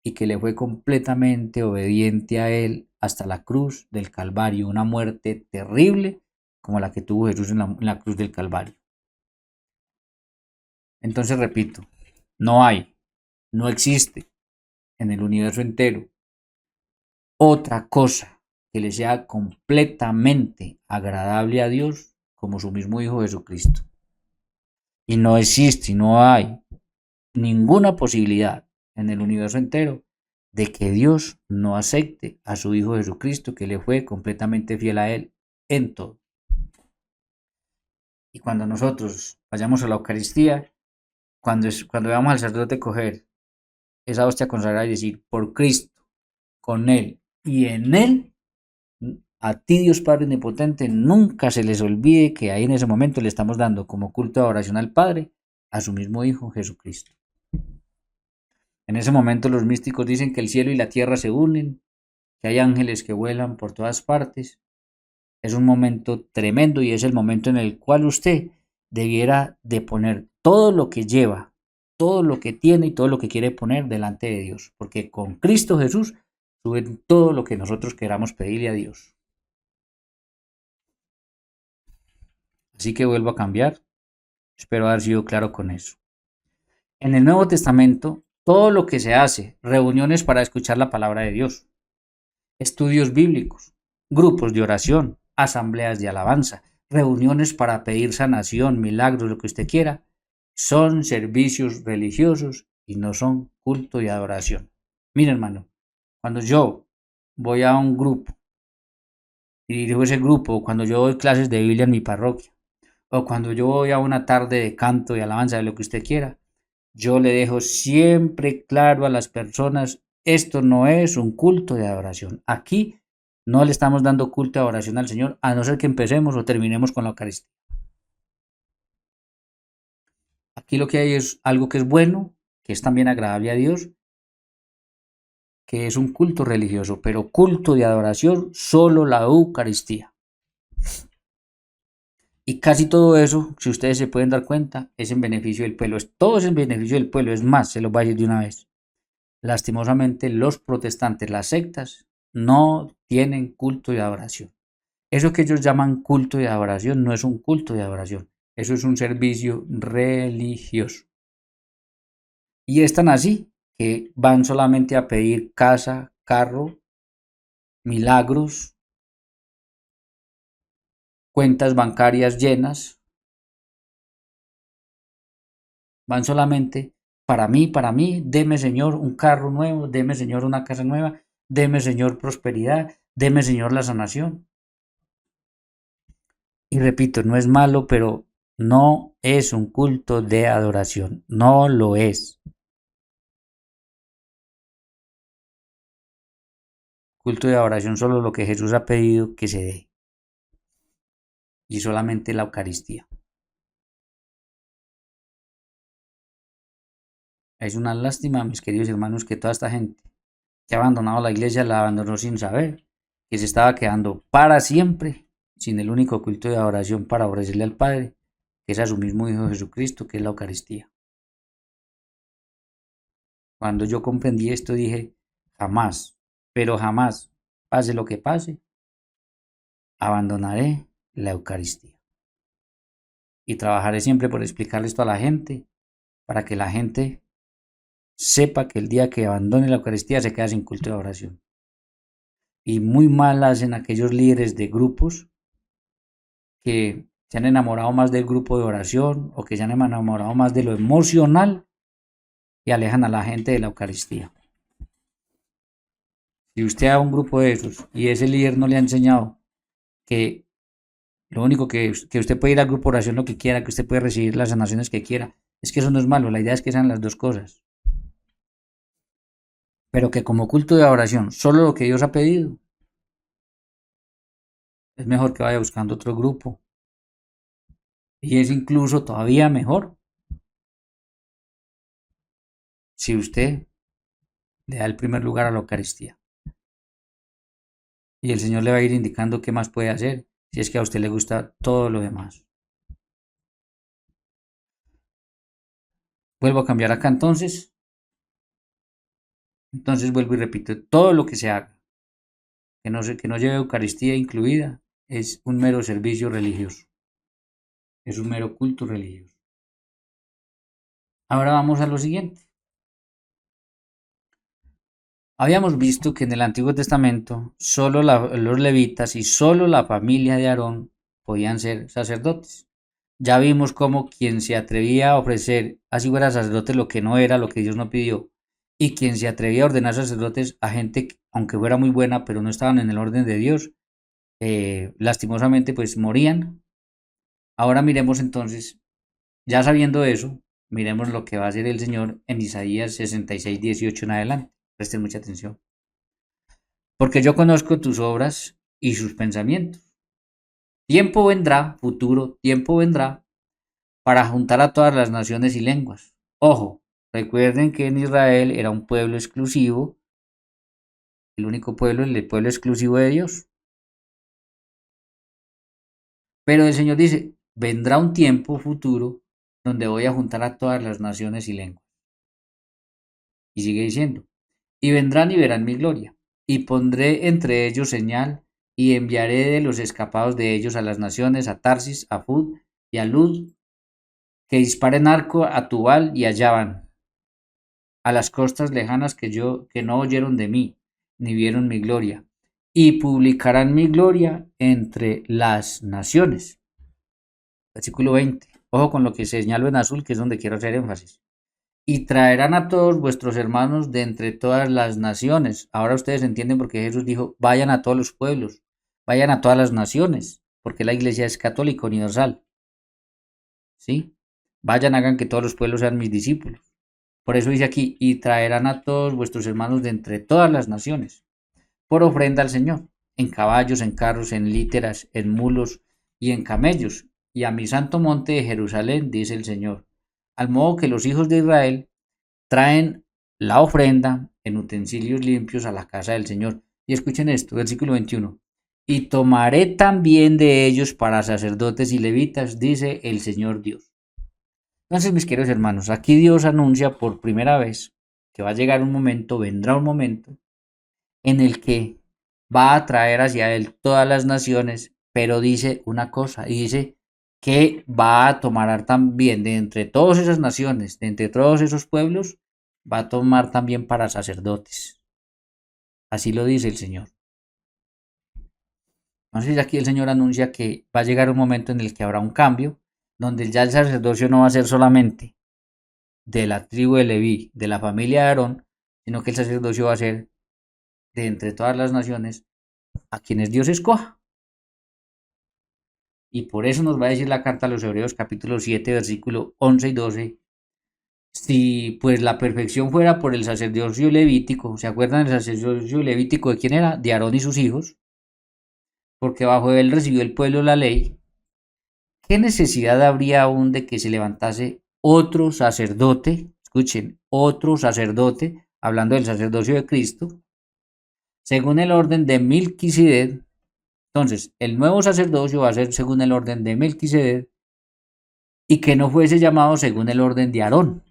y que le fue completamente obediente a Él hasta la cruz del Calvario, una muerte terrible como la que tuvo Jesús en la cruz del Calvario. Entonces repito, no hay, no existe en el universo entero otra cosa que le sea completamente agradable a Dios como su mismo Hijo Jesucristo. Y no existe, no hay ninguna posibilidad en el universo entero de que Dios no acepte a su Hijo Jesucristo, que le fue completamente fiel a Él en todo. Y cuando nosotros vayamos a la Eucaristía, cuando veamos al sacerdote coger esa hostia consagrada y decir, por Cristo, con Él y en Él, a ti Dios Padre Omnipotente, nunca se les olvide que ahí en ese momento le estamos dando como culto de oración al Padre a su mismo Hijo Jesucristo. En ese momento los místicos dicen que el cielo y la tierra se unen, que hay ángeles que vuelan por todas partes Es un momento tremendo y es el momento en el cual usted debiera de poner todo lo que lleva, todo lo que tiene y todo lo que quiere poner delante de Dios, porque con Cristo Jesús sube todo lo que nosotros queramos pedirle a Dios. Así que vuelvo a cambiar. Espero haber sido claro con eso. En el Nuevo Testamento, todo lo que se hace, reuniones para escuchar la palabra de Dios, estudios bíblicos, grupos de oración, asambleas de alabanza, reuniones para pedir sanación, milagros, lo que usted quiera, son servicios religiosos y no son culto y adoración. Mira, hermano, cuando yo voy a un grupo y dirijo ese grupo, cuando yo doy clases de Biblia en mi parroquia, o cuando yo voy a una tarde de canto y alabanza, de lo que usted quiera, yo le dejo siempre claro a las personas, esto no es un culto de adoración. Aquí no le estamos dando culto de adoración al Señor, a no ser que empecemos o terminemos con la Eucaristía. Aquí lo que hay es algo que es bueno, que es también agradable a Dios, que es un culto religioso, pero culto de adoración, solo la Eucaristía. Y casi todo eso, si ustedes se pueden dar cuenta, es en beneficio del pueblo. Todo es en beneficio del pueblo. Es más, se los voy a decir de una vez. Lastimosamente, los protestantes, las sectas, no tienen culto de adoración. Eso que ellos llaman culto de adoración no es un culto de adoración. Eso es un servicio religioso. Y es tan así que van solamente a pedir casa, carro, milagros, cuentas bancarias llenas. Van solamente para mí, deme Señor un carro nuevo, deme Señor una casa nueva, deme Señor prosperidad, deme Señor la sanación. Y repito, no es malo, pero no es un culto de adoración, no lo es. Culto de adoración solo lo que Jesús ha pedido que se dé, y solamente la Eucaristía. Es una lástima, mis queridos hermanos, que toda esta gente que ha abandonado la iglesia la abandonó sin saber, que se estaba quedando para siempre sin el único culto de adoración para ofrecerle al Padre, que es a su mismo Hijo Jesucristo, que es la Eucaristía. Cuando yo comprendí esto dije, jamás, pero jamás, pase lo que pase, abandonaré la Eucaristía. Y trabajaré siempre por explicarle esto a la gente, para que la gente sepa que el día que abandone la Eucaristía se queda sin culto de adoración. Y muy mal hacen aquellos líderes de grupos que se han enamorado más del grupo de oración o que se han enamorado más de lo emocional y alejan a la gente de la Eucaristía. Si usted a un grupo de esos y ese líder no le ha enseñado que lo único que usted puede ir al grupo de oración lo que quiera, que usted puede recibir las sanaciones que quiera, es que eso no es malo, la idea es que sean las dos cosas. Pero que como culto de adoración, solo lo que Dios ha pedido, es mejor que vaya buscando otro grupo. Y es incluso todavía mejor si usted le da el primer lugar a la Eucaristía. Y el Señor le va a ir indicando qué más puede hacer, si es que a usted le gusta todo lo demás. Vuelvo a cambiar acá entonces. Entonces vuelvo y repito, todo lo que se haga, que no lleve Eucaristía incluida, es un mero servicio religioso. Es un mero culto religioso. Ahora vamos a lo siguiente. Habíamos visto que en el Antiguo Testamento solo los levitas y solo la familia de Aarón podían ser sacerdotes. Ya vimos cómo quien se atrevía a ofrecer así fuera sacerdote lo que no era, lo que Dios no pidió, y quien se atrevía a ordenar sacerdotes a gente, aunque fuera muy buena, pero no estaban en el orden de Dios, lastimosamente pues morían. Ahora miremos entonces, ya sabiendo eso, miremos lo que va a hacer el Señor en Isaías 66:18 en adelante. Presten mucha atención. Porque yo conozco tus obras y sus pensamientos. Tiempo vendrá, futuro, tiempo vendrá, para juntar a todas las naciones y lenguas. Ojo, recuerden que en Israel era un pueblo exclusivo, el único pueblo, el pueblo exclusivo de Dios. Pero el Señor dice, vendrá un tiempo futuro donde voy a juntar a todas las naciones y lenguas. Y sigue diciendo, y vendrán y verán mi gloria, y pondré entre ellos señal, y enviaré de los escapados de ellos a las naciones, a Tarsis, a Fud y a Lud, que disparen arco a Tubal y a Yavan, a las costas lejanas que no oyeron de mí, ni vieron mi gloria, y publicarán mi gloria entre las naciones. Versículo 20. Ojo con lo que señalo en azul, que es donde quiero hacer énfasis. Y traerán a todos vuestros hermanos de entre todas las naciones. Ahora ustedes entienden por qué Jesús dijo, vayan a todos los pueblos, vayan a todas las naciones, porque la iglesia es católica universal. ¿Sí? Vayan, hagan que todos los pueblos sean mis discípulos. Por eso dice aquí, y traerán a todos vuestros hermanos de entre todas las naciones, por ofrenda al Señor, en caballos, en carros, en líteras, en mulos y en camellos, y a mi santo monte de Jerusalén, dice el Señor, al modo que los hijos de Israel traen la ofrenda en utensilios limpios a la casa del Señor. Y escuchen esto, versículo 21. Y tomaré también de ellos para sacerdotes y levitas, dice el Señor Dios. Entonces, mis queridos hermanos, aquí Dios anuncia por primera vez que va a llegar un momento, vendrá un momento, en el que va a traer hacia él todas las naciones, pero dice una cosa, y dice que va a tomar también de entre todas esas naciones, de entre todos esos pueblos, va a tomar también para sacerdotes. Así lo dice el Señor. Entonces aquí el Señor anuncia que va a llegar un momento en el que habrá un cambio, donde ya el sacerdocio no va a ser solamente de la tribu de Leví, de la familia de Aarón, sino que el sacerdocio va a ser de entre todas las naciones a quienes Dios escoja. Y por eso nos va a decir la carta a los Hebreos capítulo 7, versículo 11 y 12. Si pues la perfección fuera por el sacerdocio levítico, ¿se acuerdan del sacerdocio levítico de quién era? De Aarón y sus hijos, porque bajo él recibió el pueblo la ley. ¿Qué necesidad habría aún de que se levantase otro sacerdote? Escuchen, otro sacerdote, hablando del sacerdocio de Cristo, según el orden de Melquisedec. Entonces, el nuevo sacerdocio va a ser según el orden de Melquisedec y que no fuese llamado según el orden de Aarón.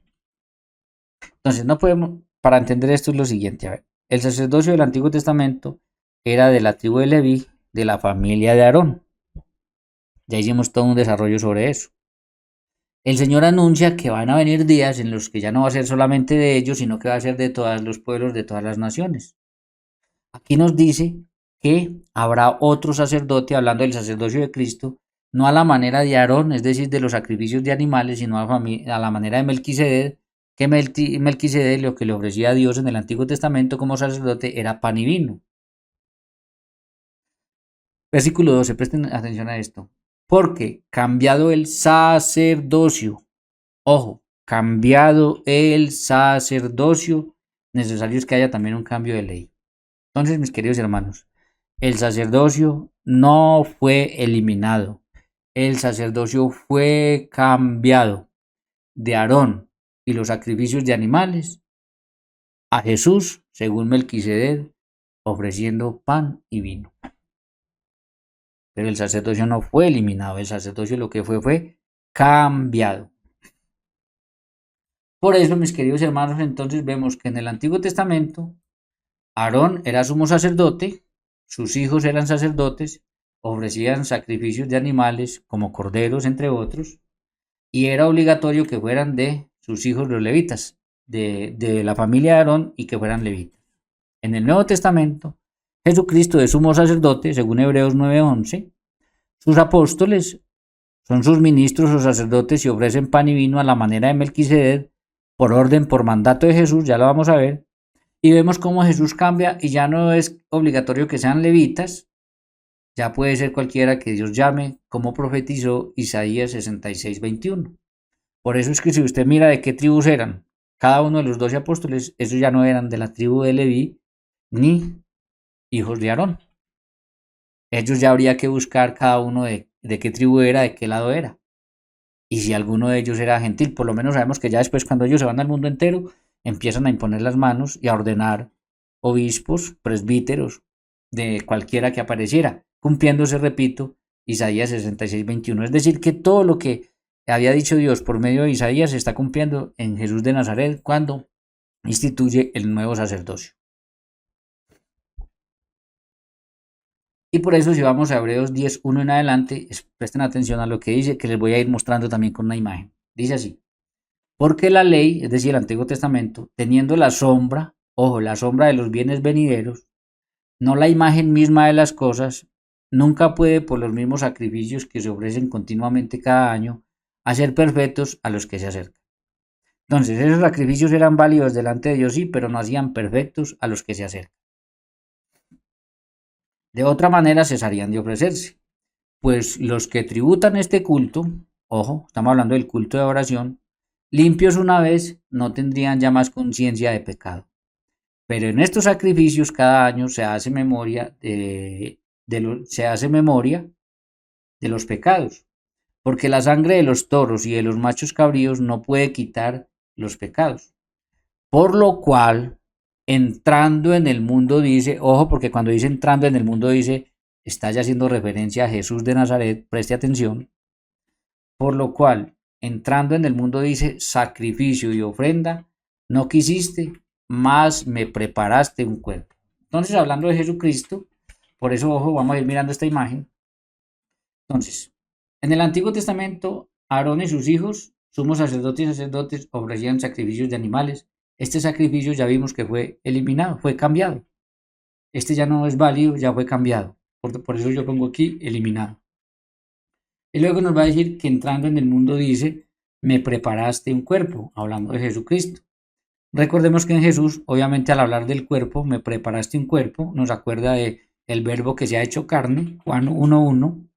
Entonces, no podemos, para entender esto es lo siguiente, a ver, el sacerdocio del Antiguo Testamento era de la tribu de Leví, de la familia de Aarón. Ya hicimos todo un desarrollo sobre eso. El Señor anuncia que van a venir días en los que ya no va a ser solamente de ellos, sino que va a ser de todos los pueblos, de todas las naciones. Aquí nos dice que habrá otro sacerdote, hablando del sacerdocio de Cristo, no a la manera de Aarón, es decir, de los sacrificios de animales, sino a la manera de Melquisedec, que Melquisedec lo que le ofrecía a Dios en el Antiguo Testamento como sacerdote era pan y vino. Versículo 12, presten atención a esto. Porque cambiado el sacerdocio, ojo, cambiado el sacerdocio, necesario es que haya también un cambio de ley. Entonces, mis queridos hermanos, el sacerdocio no fue eliminado, el sacerdocio fue cambiado de Aarón y los sacrificios de animales a Jesús, según Melquisedec, ofreciendo pan y vino. Pero el sacerdocio no fue eliminado, el sacerdocio lo que fue cambiado. Por eso, mis queridos hermanos, entonces vemos que en el Antiguo Testamento Aarón era sumo sacerdote, sus hijos eran sacerdotes, ofrecían sacrificios de animales como corderos, entre otros, y era obligatorio que fueran de sus hijos los levitas, de la familia de Aarón y que fueran levitas. En el Nuevo Testamento, Jesucristo es sumo sacerdote, según Hebreos 9:11, sus apóstoles son sus ministros o sacerdotes y ofrecen pan y vino a la manera de Melquisedec, por orden, por mandato de Jesús, ya lo vamos a ver, y vemos cómo Jesús cambia y ya no es obligatorio que sean levitas, ya puede ser cualquiera que Dios llame, como profetizó Isaías 66:21. Por eso es que si usted mira de qué tribus eran cada uno de los 12 apóstoles, esos ya no eran de la tribu de Leví ni hijos de Aarón. Ellos ya habría que buscar cada uno de qué tribu era, de qué lado era. Y si alguno de ellos era gentil, por lo menos sabemos que ya después cuando ellos se van al mundo entero, empiezan a imponer las manos y a ordenar obispos, presbíteros, de cualquiera que apareciera, cumpliéndose, repito, Isaías 66:21. Es decir, que todo lo que había dicho Dios por medio de Isaías se está cumpliendo en Jesús de Nazaret cuando instituye el nuevo sacerdocio. Y por eso si vamos a Hebreos 10:1 en adelante, presten atención a lo que dice, que les voy a ir mostrando también con una imagen. Dice así: porque la ley, es decir, el Antiguo Testamento, teniendo la sombra, ojo, la sombra de los bienes venideros, no la imagen misma de las cosas, nunca puede, por los mismos sacrificios que se ofrecen continuamente cada año, hacer perfectos a los que se acercan. Entonces, esos sacrificios eran válidos delante de Dios, sí, pero no hacían perfectos a los que se acercan. De otra manera cesarían de ofrecerse, pues los que tributan este culto, ojo, estamos hablando del culto de oración, limpios una vez, no tendrían ya más conciencia de pecado. Pero en estos sacrificios cada año se hace memoria de los pecados, porque la sangre de los toros y de los machos cabríos no puede quitar los pecados. Por lo cual, entrando en el mundo dice, ojo, porque cuando dice entrando en el mundo dice, está ya haciendo referencia a Jesús de Nazaret, preste atención. Por lo cual, entrando en el mundo dice, sacrificio y ofrenda, no quisiste, más me preparaste un cuerpo. Entonces, hablando de Jesucristo, por eso, ojo, vamos a ir mirando esta imagen. Entonces, en el Antiguo Testamento, Aarón y sus hijos, sumos sacerdotes y sacerdotes, ofrecían sacrificios de animales. Este sacrificio ya vimos que fue eliminado, fue cambiado. Este ya no es válido, ya fue cambiado. Por eso yo pongo aquí eliminado. Y luego nos va a decir que entrando en el mundo dice, me preparaste un cuerpo, hablando de Jesucristo. Recordemos que en Jesús, obviamente al hablar del cuerpo, me preparaste un cuerpo, nos acuerda de el verbo que se ha hecho carne, Juan 1:1.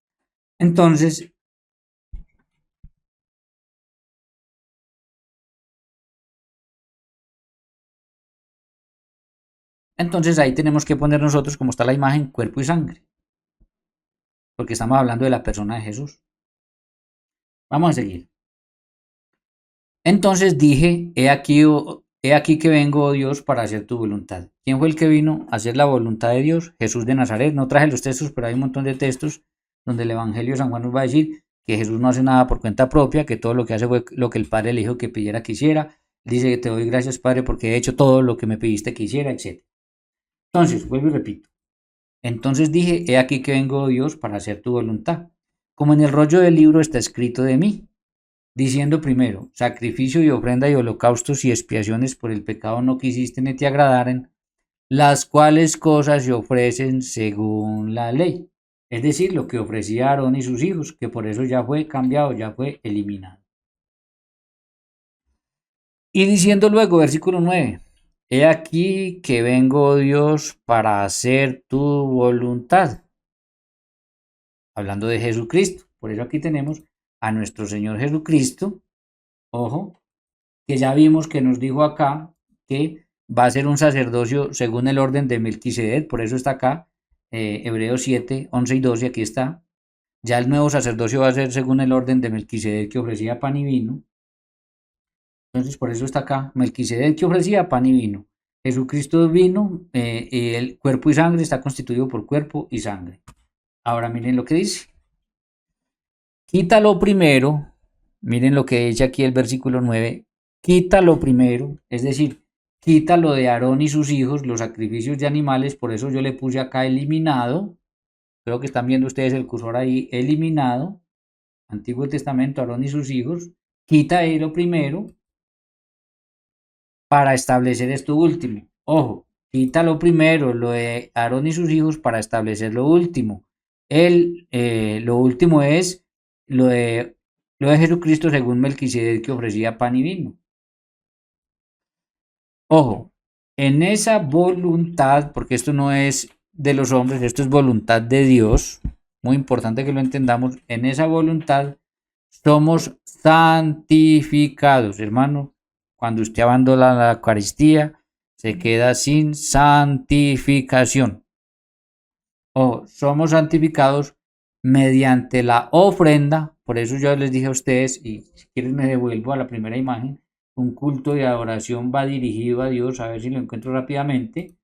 Entonces, ahí tenemos que poner nosotros, como está la imagen, cuerpo y sangre, porque estamos hablando de la persona de Jesús. Vamos a seguir. Entonces dije, he aquí que vengo, oh Dios, para hacer tu voluntad. ¿Quién fue el que vino a hacer la voluntad de Dios? Jesús de Nazaret. No traje los textos, pero hay un montón de textos donde el Evangelio de San Juan nos va a decir que Jesús no hace nada por cuenta propia, que todo lo que hace fue lo que el Padre le dijo que pidiera que hiciera. Dice que te doy gracias, Padre, porque he hecho todo lo que me pediste que hiciera, etc. Entonces, vuelvo y repito. Entonces dije, he aquí que vengo, oh Dios, para hacer tu voluntad. Como en el rollo del libro está escrito de mí, diciendo primero, sacrificio y ofrenda y holocaustos y expiaciones por el pecado no quisiste ni te agradaren, las cuales cosas se ofrecen según la ley. Es decir, lo que ofrecía Aarón y sus hijos, que por eso ya fue cambiado, ya fue eliminado. Y diciendo luego, versículo 9, he aquí que vengo, Dios, para hacer tu voluntad. Hablando de Jesucristo. Por eso aquí tenemos a nuestro Señor Jesucristo, ojo, que ya vimos que nos dijo acá que va a ser un sacerdocio según el orden de Melquisedec, por eso está acá, Hebreos 7, 11 y 12, aquí está. Ya el nuevo sacerdocio va a ser según el orden de Melquisedec que ofrecía pan y vino. Entonces por eso está acá, Melquisedec que ofrecía pan y vino. Jesucristo vino y el cuerpo y sangre está constituido por cuerpo y sangre. Ahora miren lo que dice. Quítalo primero, miren lo que dice aquí el versículo 9, quítalo primero, es decir, quítalo de Aarón y sus hijos, los sacrificios de animales, por eso yo le puse acá eliminado, creo que están viendo ustedes el cursor ahí, eliminado, Antiguo Testamento, Aarón y sus hijos, quita lo primero para establecer esto último. Ojo, quítalo primero, lo de Aarón y sus hijos para establecer lo último. Lo último es lo de Jesucristo según Melquisedec que ofrecía pan y vino. Ojo, en esa voluntad, porque esto no es de los hombres, esto es voluntad de Dios, muy importante que lo entendamos, en esa voluntad somos santificados, hermano. Cuando usted abandona la Eucaristía, se queda sin santificación. Ojo, somos santificados mediante la ofrenda, por eso yo les dije a ustedes, y si quieren me devuelvo a la primera imagen, un culto de adoración va dirigido a Dios, a ver si lo encuentro rápidamente.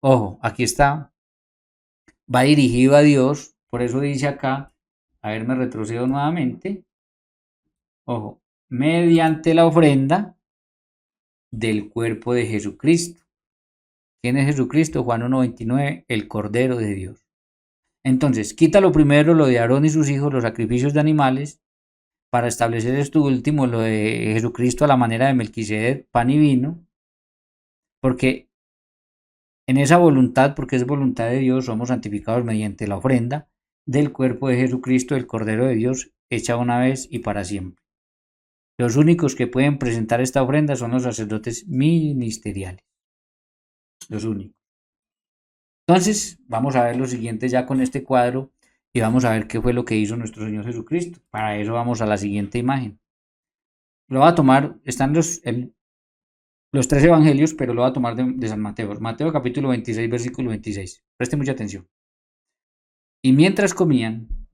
Ojo, aquí está, va dirigido a Dios, por eso dice acá, A ver, me retrocedo nuevamente. Ojo, mediante la ofrenda del cuerpo de Jesucristo. ¿Quién es Jesucristo? Juan 1:29, el Cordero de Dios. Entonces, quita lo primero, lo de Aarón y sus hijos, los sacrificios de animales, para establecer esto último, lo de Jesucristo a la manera de Melquisedec, pan y vino, porque en esa voluntad, porque es voluntad de Dios, somos santificados mediante la ofrenda del cuerpo de Jesucristo, el Cordero de Dios, hecha una vez y para siempre. Los únicos que pueden presentar esta ofrenda son los sacerdotes ministeriales. Los únicos. Entonces, vamos a ver lo siguiente ya con este cuadro y vamos a ver qué fue lo que hizo nuestro Señor Jesucristo. Para eso vamos a la siguiente imagen. Lo va a tomar, están los tres evangelios, pero lo va a tomar de San Mateo. Mateo capítulo 26, versículo 26. Preste mucha atención. Y mientras comían,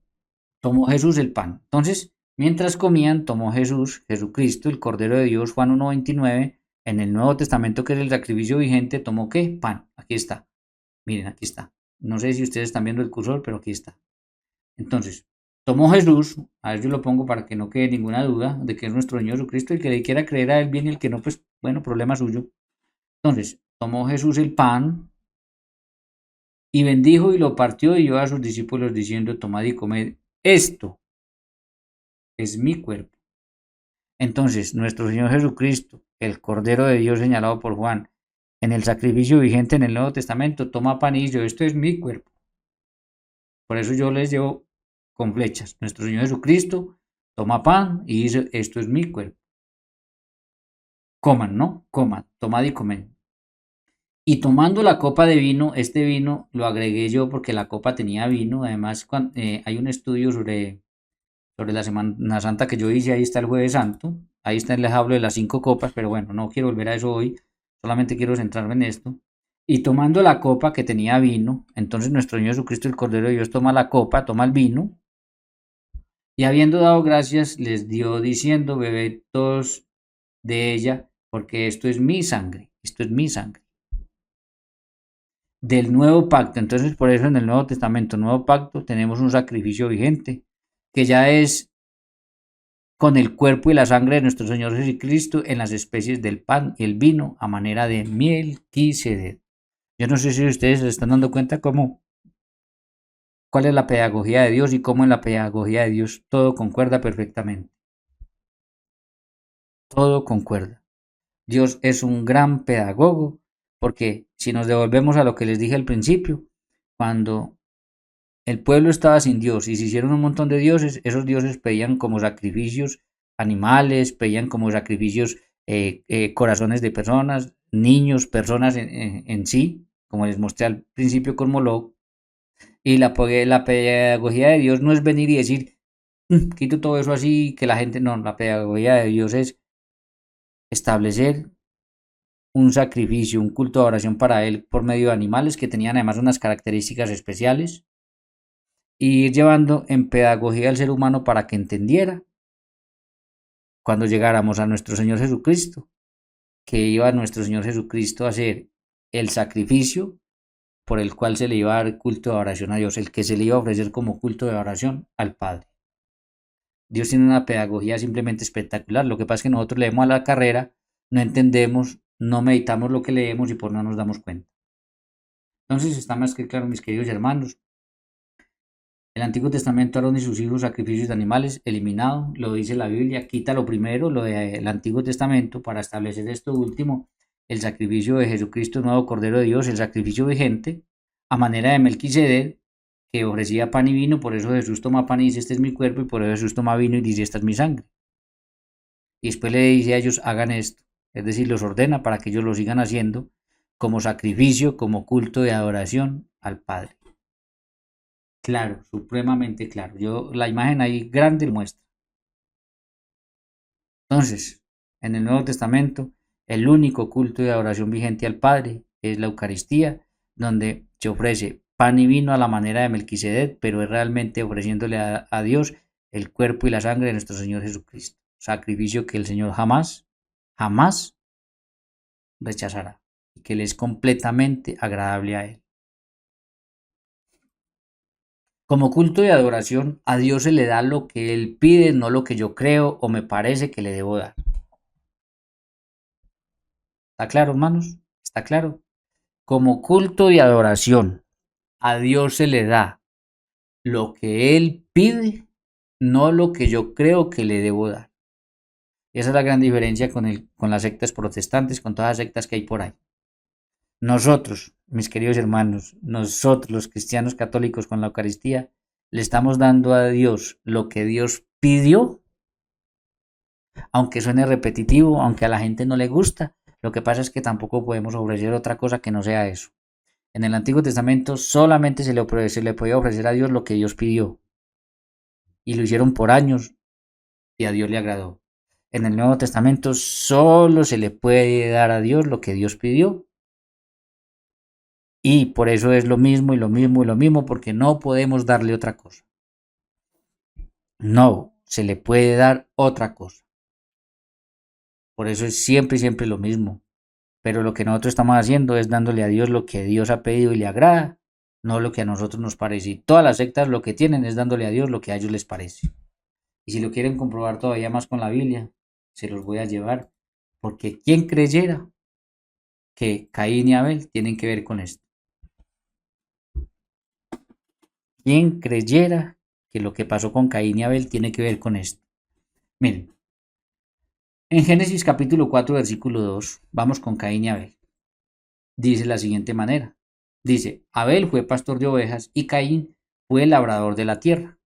tomó Jesús el pan. Entonces, mientras comían, tomó Jesús, Jesucristo, el Cordero de Dios, Juan 1:29, en el Nuevo Testamento, que es el sacrificio vigente, tomó ¿qué? Pan. Aquí está. Miren, aquí está. No sé si ustedes están viendo el cursor, pero aquí está. Entonces, tomó Jesús, a ver yo lo pongo para que no quede ninguna duda de que es nuestro Señor Jesucristo, y que le quiera creer a él bien y el que no, pues bueno, problema suyo. Entonces, tomó Jesús el pan y bendijo y lo partió y dio a sus discípulos diciendo, tomad y comed, esto es mi cuerpo. Entonces, nuestro Señor Jesucristo, el Cordero de Dios señalado por Juan, en el sacrificio vigente en el Nuevo Testamento, toma pan y dice, esto es mi cuerpo. Por eso yo les llevo con flechas. Nuestro Señor Jesucristo toma pan y dice, esto es mi cuerpo. Coman, ¿no? Coman, tomad y comen. Y tomando la copa de vino, este vino lo agregué yo porque la copa tenía vino. Además, hay un estudio sobre la Semana Santa que yo hice, ahí está el Jueves Santo. Ahí está, les hablo de las 5 copas, pero bueno, no quiero volver a eso hoy. Solamente quiero centrarme en esto. Y tomando la copa que tenía vino, entonces nuestro Señor Jesucristo, el Cordero de Dios, toma la copa, toma el vino. Y habiendo dado gracias, les dio diciendo, bebed todos de ella, porque esto es mi sangre. Esto es mi sangre. Del nuevo pacto. Entonces, por eso en el Nuevo Testamento, nuevo pacto, tenemos un sacrificio vigente, que ya es con el cuerpo y la sangre de nuestro Señor Jesucristo en las especies del pan y el vino a manera de Melquisedec. Yo no sé si ustedes se están dando cuenta cuál es la pedagogía de Dios y cómo en la pedagogía de Dios todo concuerda perfectamente. Todo concuerda. Dios es un gran pedagogo, porque si nos devolvemos a lo que les dije al principio, cuando el pueblo estaba sin Dios y se hicieron un montón de dioses, esos dioses pedían como sacrificios animales, pedían como sacrificios corazones de personas, niños, personas en sí, como les mostré al principio con Moloch. Y la pedagogía de Dios no es venir y decir, quito todo eso así, que la gente, no, la pedagogía de Dios es establecer un sacrificio, un culto de oración para él por medio de animales que tenían además unas características especiales, y ir llevando en pedagogía al ser humano para que entendiera cuando llegáramos a nuestro Señor Jesucristo, que iba nuestro Señor Jesucristo a hacer el sacrificio por el cual se le iba a dar culto de oración a Dios, el que se le iba a ofrecer como culto de oración al Padre. Dios tiene una pedagogía simplemente espectacular. Lo que pasa es que nosotros leemos a la carrera, no entendemos, no meditamos lo que leemos y por no nos damos cuenta. Entonces está más que claro, mis queridos hermanos. El Antiguo Testamento, Aarón y sus hijos, sacrificios de animales, eliminado, lo dice la Biblia, quita lo primero, lo del Antiguo Testamento, para establecer esto último, el sacrificio de Jesucristo, nuevo Cordero de Dios, el sacrificio vigente, a manera de Melquisedec, que ofrecía pan y vino, por eso Jesús toma pan y dice, este es mi cuerpo, y por eso Jesús toma vino y dice, esta es mi sangre. Y después le dice a ellos, hagan esto, es decir, los ordena para que ellos lo sigan haciendo como sacrificio, como culto de adoración al Padre. Claro, supremamente claro. La imagen ahí grande lo muestra. Entonces, en el Nuevo Testamento, el único culto de adoración vigente al Padre es la Eucaristía, donde se ofrece pan y vino a la manera de Melquisedec, pero es realmente ofreciéndole a Dios el cuerpo y la sangre de nuestro Señor Jesucristo. Sacrificio que el Señor jamás, jamás rechazará y que le es completamente agradable a Él. Como culto de adoración, a Dios se le da lo que Él pide, no lo que yo creo o me parece que le debo dar. ¿Está claro, hermanos? ¿Está claro? Como culto de adoración, a Dios se le da lo que Él pide, no lo que yo creo que le debo dar. Esa es la gran diferencia con las sectas protestantes, con todas las sectas que hay por ahí. Nosotros, mis queridos hermanos, nosotros los cristianos católicos con la Eucaristía, le estamos dando a Dios lo que Dios pidió, aunque suene repetitivo, aunque a la gente no le gusta. Lo que pasa es que tampoco podemos ofrecer otra cosa que no sea eso. En el Antiguo Testamento solamente se le podía ofrecer a Dios lo que Dios pidió. Y lo hicieron por años y a Dios le agradó. En el Nuevo Testamento solo se le puede dar a Dios lo que Dios pidió. Y por eso es lo mismo y lo mismo y lo mismo, porque no podemos darle otra cosa. No, se le puede dar otra cosa. Por eso es siempre y siempre lo mismo. Pero lo que nosotros estamos haciendo es dándole a Dios lo que Dios ha pedido y le agrada, no lo que a nosotros nos parece. Y todas las sectas lo que tienen es dándole a Dios lo que a ellos les parece. Y si lo quieren comprobar todavía más con la Biblia, se los voy a llevar. Porque ¿quién creyera que Caín y Abel tienen que ver con esto? ¿Quién creyera que lo que pasó con Caín y Abel tiene que ver con esto? Miren, en Génesis capítulo 4, versículo 2, vamos con Caín y Abel. Dice de la siguiente manera. Dice, Abel fue pastor de ovejas y Caín fue labrador de la tierra.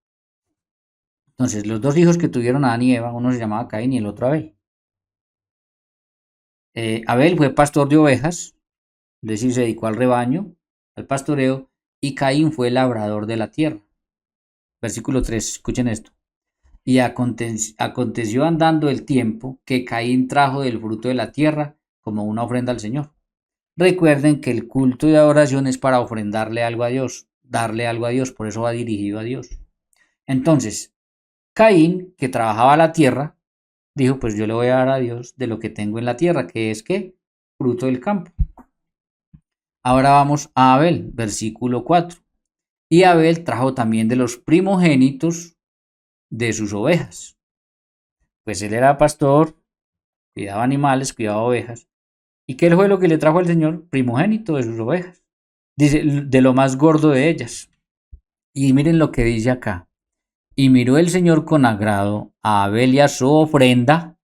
Entonces, los dos hijos que tuvieron Adán y Eva, uno se llamaba Caín y el otro Abel. Abel fue pastor de ovejas, es decir, se dedicó al rebaño, al pastoreo, y Caín fue labrador de la tierra. Versículo 3, escuchen esto. Y aconteció andando el tiempo que Caín trajo del fruto de la tierra como una ofrenda al Señor. Recuerden que el culto de adoración es para ofrendarle algo a Dios, darle algo a Dios, por eso va dirigido a Dios. Entonces, Caín, que trabajaba la tierra, dijo, pues yo le voy a dar a Dios de lo que tengo en la tierra, que es ¿qué? Fruto del campo. Ahora vamos a Abel, versículo 4. Y Abel trajo también de los primogénitos de sus ovejas. Pues él era pastor, cuidaba animales, cuidaba ovejas. ¿Y qué fue lo que le trajo al Señor? Primogénito de sus ovejas. Dice, de lo más gordo de ellas. Y miren lo que dice acá. Y miró el Señor con agrado a Abel y a su ofrenda,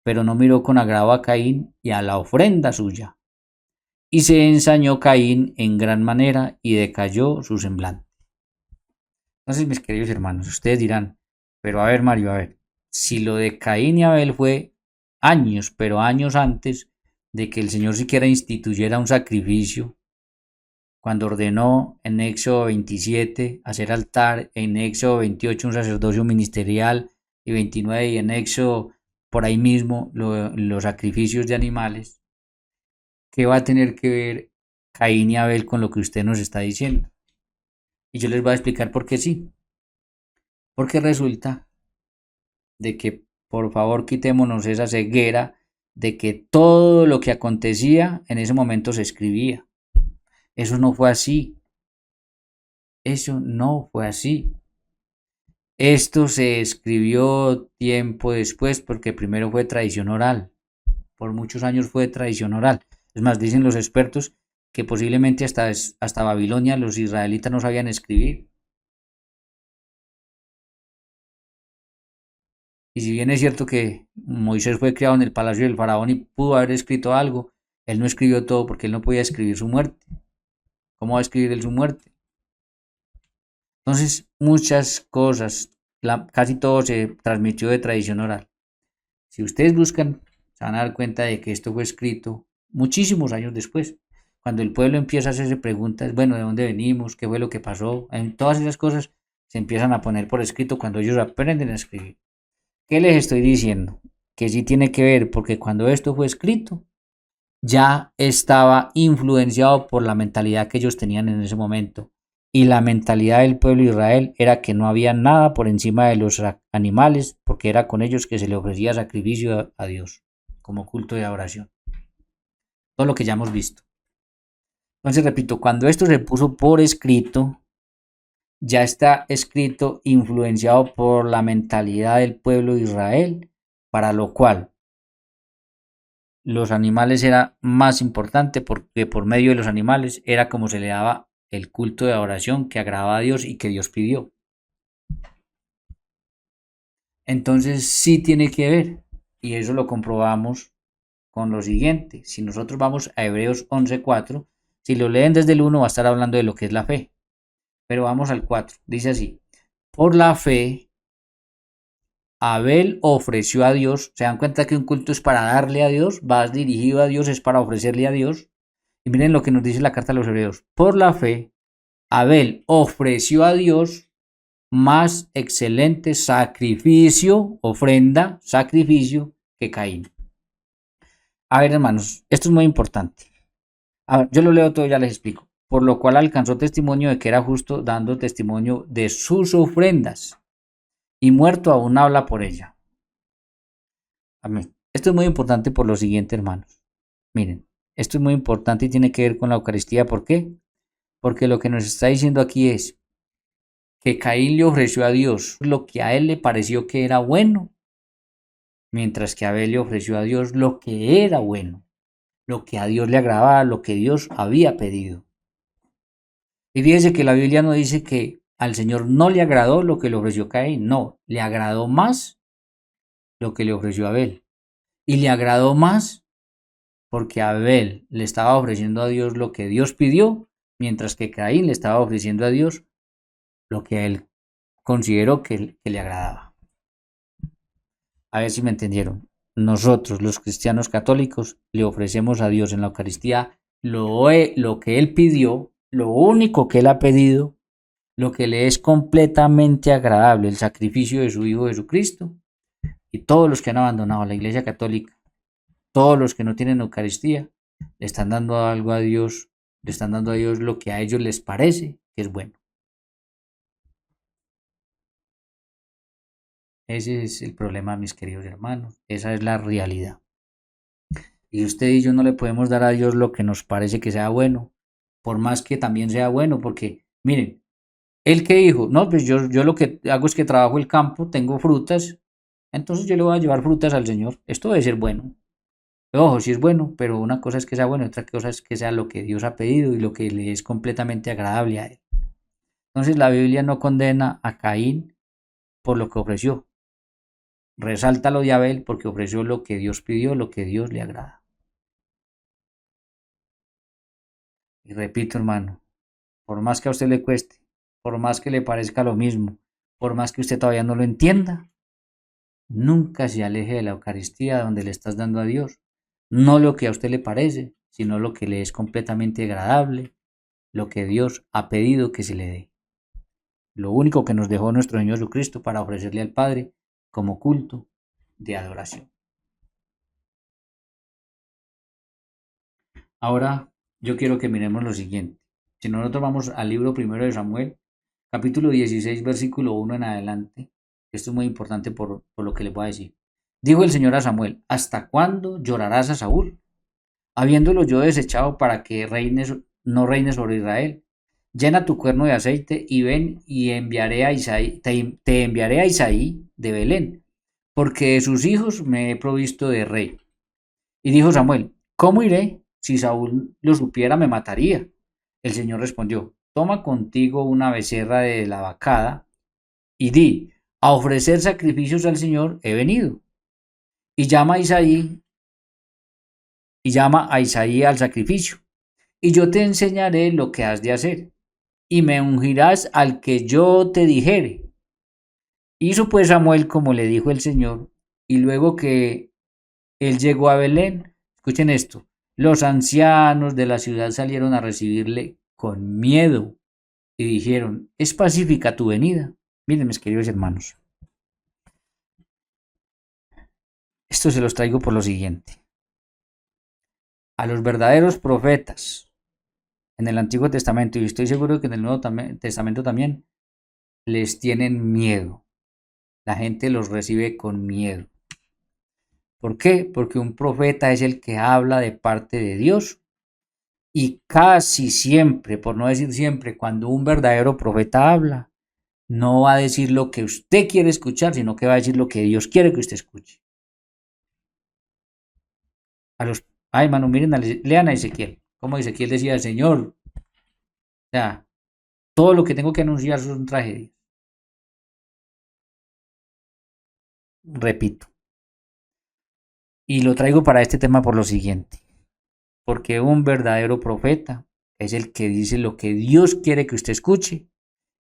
pero no miró con agrado a Caín y a la ofrenda suya. Y se ensañó Caín en gran manera y decayó su semblante. Entonces, mis queridos hermanos, ustedes dirán, pero a ver, Mario, a ver, si lo de Caín y Abel fue años, pero años antes de que el Señor siquiera instituyera un sacrificio, cuando ordenó en Éxodo 27 hacer altar, en Éxodo 28 un sacerdocio ministerial y 29 y en Éxodo por ahí mismo los sacrificios de animales, ¿qué va a tener que ver Caín y Abel con lo que usted nos está diciendo? Y yo les voy a explicar por qué sí. Porque resulta de que por favor quitémonos esa ceguera de que todo lo que acontecía en ese momento se escribía. Eso no fue así. Eso no fue así. Esto se escribió tiempo después porque primero fue tradición oral. Por muchos años fue tradición oral. Es más, dicen los expertos que posiblemente hasta Babilonia los israelitas no sabían escribir. Y si bien es cierto que Moisés fue criado en el palacio del faraón y pudo haber escrito algo, él no escribió todo porque él no podía escribir su muerte. ¿Cómo va a escribir él su muerte? Entonces, muchas cosas, casi todo se transmitió de tradición oral. Si ustedes buscan, se van a dar cuenta de que esto fue escrito muchísimos años después, cuando el pueblo empieza a hacerse preguntas, bueno, ¿de dónde venimos? ¿Qué fue lo que pasó? En todas esas cosas se empiezan a poner por escrito cuando ellos aprenden a escribir. ¿Qué les estoy diciendo? Que sí tiene que ver, porque cuando esto fue escrito, ya estaba influenciado por la mentalidad que ellos tenían en ese momento. Y la mentalidad del pueblo de Israel era que no había nada por encima de los animales, porque era con ellos que se le ofrecía sacrificio a Dios, como culto de adoración. Todo lo que ya hemos visto. Entonces, repito, cuando esto se puso por escrito, ya está escrito, influenciado por la mentalidad del pueblo de Israel, para lo cual los animales era más importante porque por medio de los animales era como se le daba el culto de adoración que agradaba a Dios y que Dios pidió. Entonces sí tiene que ver, y eso lo comprobamos con lo siguiente. Si nosotros vamos a Hebreos 11:4, si lo leen desde el 1 va a estar hablando de lo que es la fe. Pero vamos al 4. Dice así: por la fe, Abel ofreció a Dios. ¿Se dan cuenta que un culto es para darle a Dios? Vas dirigido a Dios, es para ofrecerle a Dios. Y miren lo que nos dice la carta a los Hebreos. Por la fe, Abel ofreció a Dios más excelente sacrificio, ofrenda, sacrificio que Caín. A ver, hermanos, esto es muy importante. A ver, yo lo leo todo y ya les explico. Por lo cual alcanzó testimonio de que era justo, dando testimonio de sus ofrendas, y muerto aún habla por ella. Amén. Esto es muy importante por lo siguiente, hermanos. Miren, esto es muy importante y tiene que ver con la Eucaristía. ¿Por qué? Porque lo que nos está diciendo aquí es que Caín le ofreció a Dios lo que a él le pareció que era bueno, mientras que Abel le ofreció a Dios lo que era bueno, lo que a Dios le agradaba, lo que Dios había pedido. Y fíjese que la Biblia no dice que al Señor no le agradó lo que le ofreció Caín, no, le agradó más lo que le ofreció Abel. Y le agradó más porque Abel le estaba ofreciendo a Dios lo que Dios pidió, mientras que Caín le estaba ofreciendo a Dios lo que él consideró que le agradaba. A ver si me entendieron. Nosotros, los cristianos católicos, le ofrecemos a Dios en la Eucaristía lo que Él pidió, lo único que Él ha pedido, lo que le es completamente agradable, el sacrificio de su Hijo Jesucristo. Y todos los que han abandonado la Iglesia Católica, todos los que no tienen Eucaristía, le están dando algo a Dios, le están dando a Dios lo que a ellos les parece que es bueno. Ese es el problema, mis queridos hermanos. Esa es la realidad. Y usted y yo no le podemos dar a Dios lo que nos parece que sea bueno, por más que también sea bueno, porque miren, él que dijo, no, pues yo lo que hago es que trabajo el campo, tengo frutas, entonces yo le voy a llevar frutas al Señor. Esto debe ser bueno. Ojo, sí es bueno, pero una cosa es que sea bueno, otra cosa es que sea lo que Dios ha pedido y lo que le es completamente agradable a Él. Entonces la Biblia no condena a Caín por lo que ofreció. Resalta lo de Abel porque ofreció lo que Dios pidió, lo que Dios le agrada. Y repito, hermano, por más que a usted le cueste, por más que le parezca lo mismo, por más que usted todavía no lo entienda, nunca se aleje de la Eucaristía donde le estás dando a Dios. No lo que a usted le parece, sino lo que le es completamente agradable, lo que Dios ha pedido que se le dé. Lo único que nos dejó nuestro Señor Jesucristo para ofrecerle al Padre como culto de adoración. Ahora yo quiero que miremos lo siguiente. Si nosotros vamos al libro primero de Samuel, capítulo 16, versículo 1 en adelante, esto es muy importante por lo que les voy a decir. Dijo el Señor a Samuel: ¿hasta cuándo llorarás a Saúl, habiéndolo yo desechado para que no reines sobre Israel? Llena tu cuerno de aceite y ven y enviaré a Isaí, te enviaré a Isaí de Belén, porque de sus hijos me he provisto de rey. Y dijo Samuel: ¿cómo iré? Si Saúl lo supiera, me mataría. El Señor respondió: toma contigo una becerra de la vacada y di: a ofrecer sacrificios al Señor he venido. Y llama a Isaí, al sacrificio, y yo te enseñaré lo que has de hacer, y me ungirás al que yo te dijere. Hizo pues Samuel como le dijo el Señor, y luego que él llegó a Belén, escuchen esto, los ancianos de la ciudad salieron a recibirle con miedo y dijeron: es pacífica tu venida. Miren, mis queridos hermanos, esto se los traigo por lo siguiente. A los verdaderos profetas en el Antiguo Testamento, y estoy seguro que en el Nuevo Testamento también, les tienen miedo. La gente los recibe con miedo. ¿Por qué? Porque un profeta es el que habla de parte de Dios. Y casi siempre, por no decir siempre, cuando un verdadero profeta habla, no va a decir lo que usted quiere escuchar, sino que va a decir lo que Dios quiere que usted escuche. Hermano, miren, lean a Ezequiel. Como Ezequiel decía, Señor, o sea, todo lo que tengo que anunciar son tragedias. Repito. Y lo traigo para este tema por lo siguiente. Porque un verdadero profeta es el que dice lo que Dios quiere que usted escuche.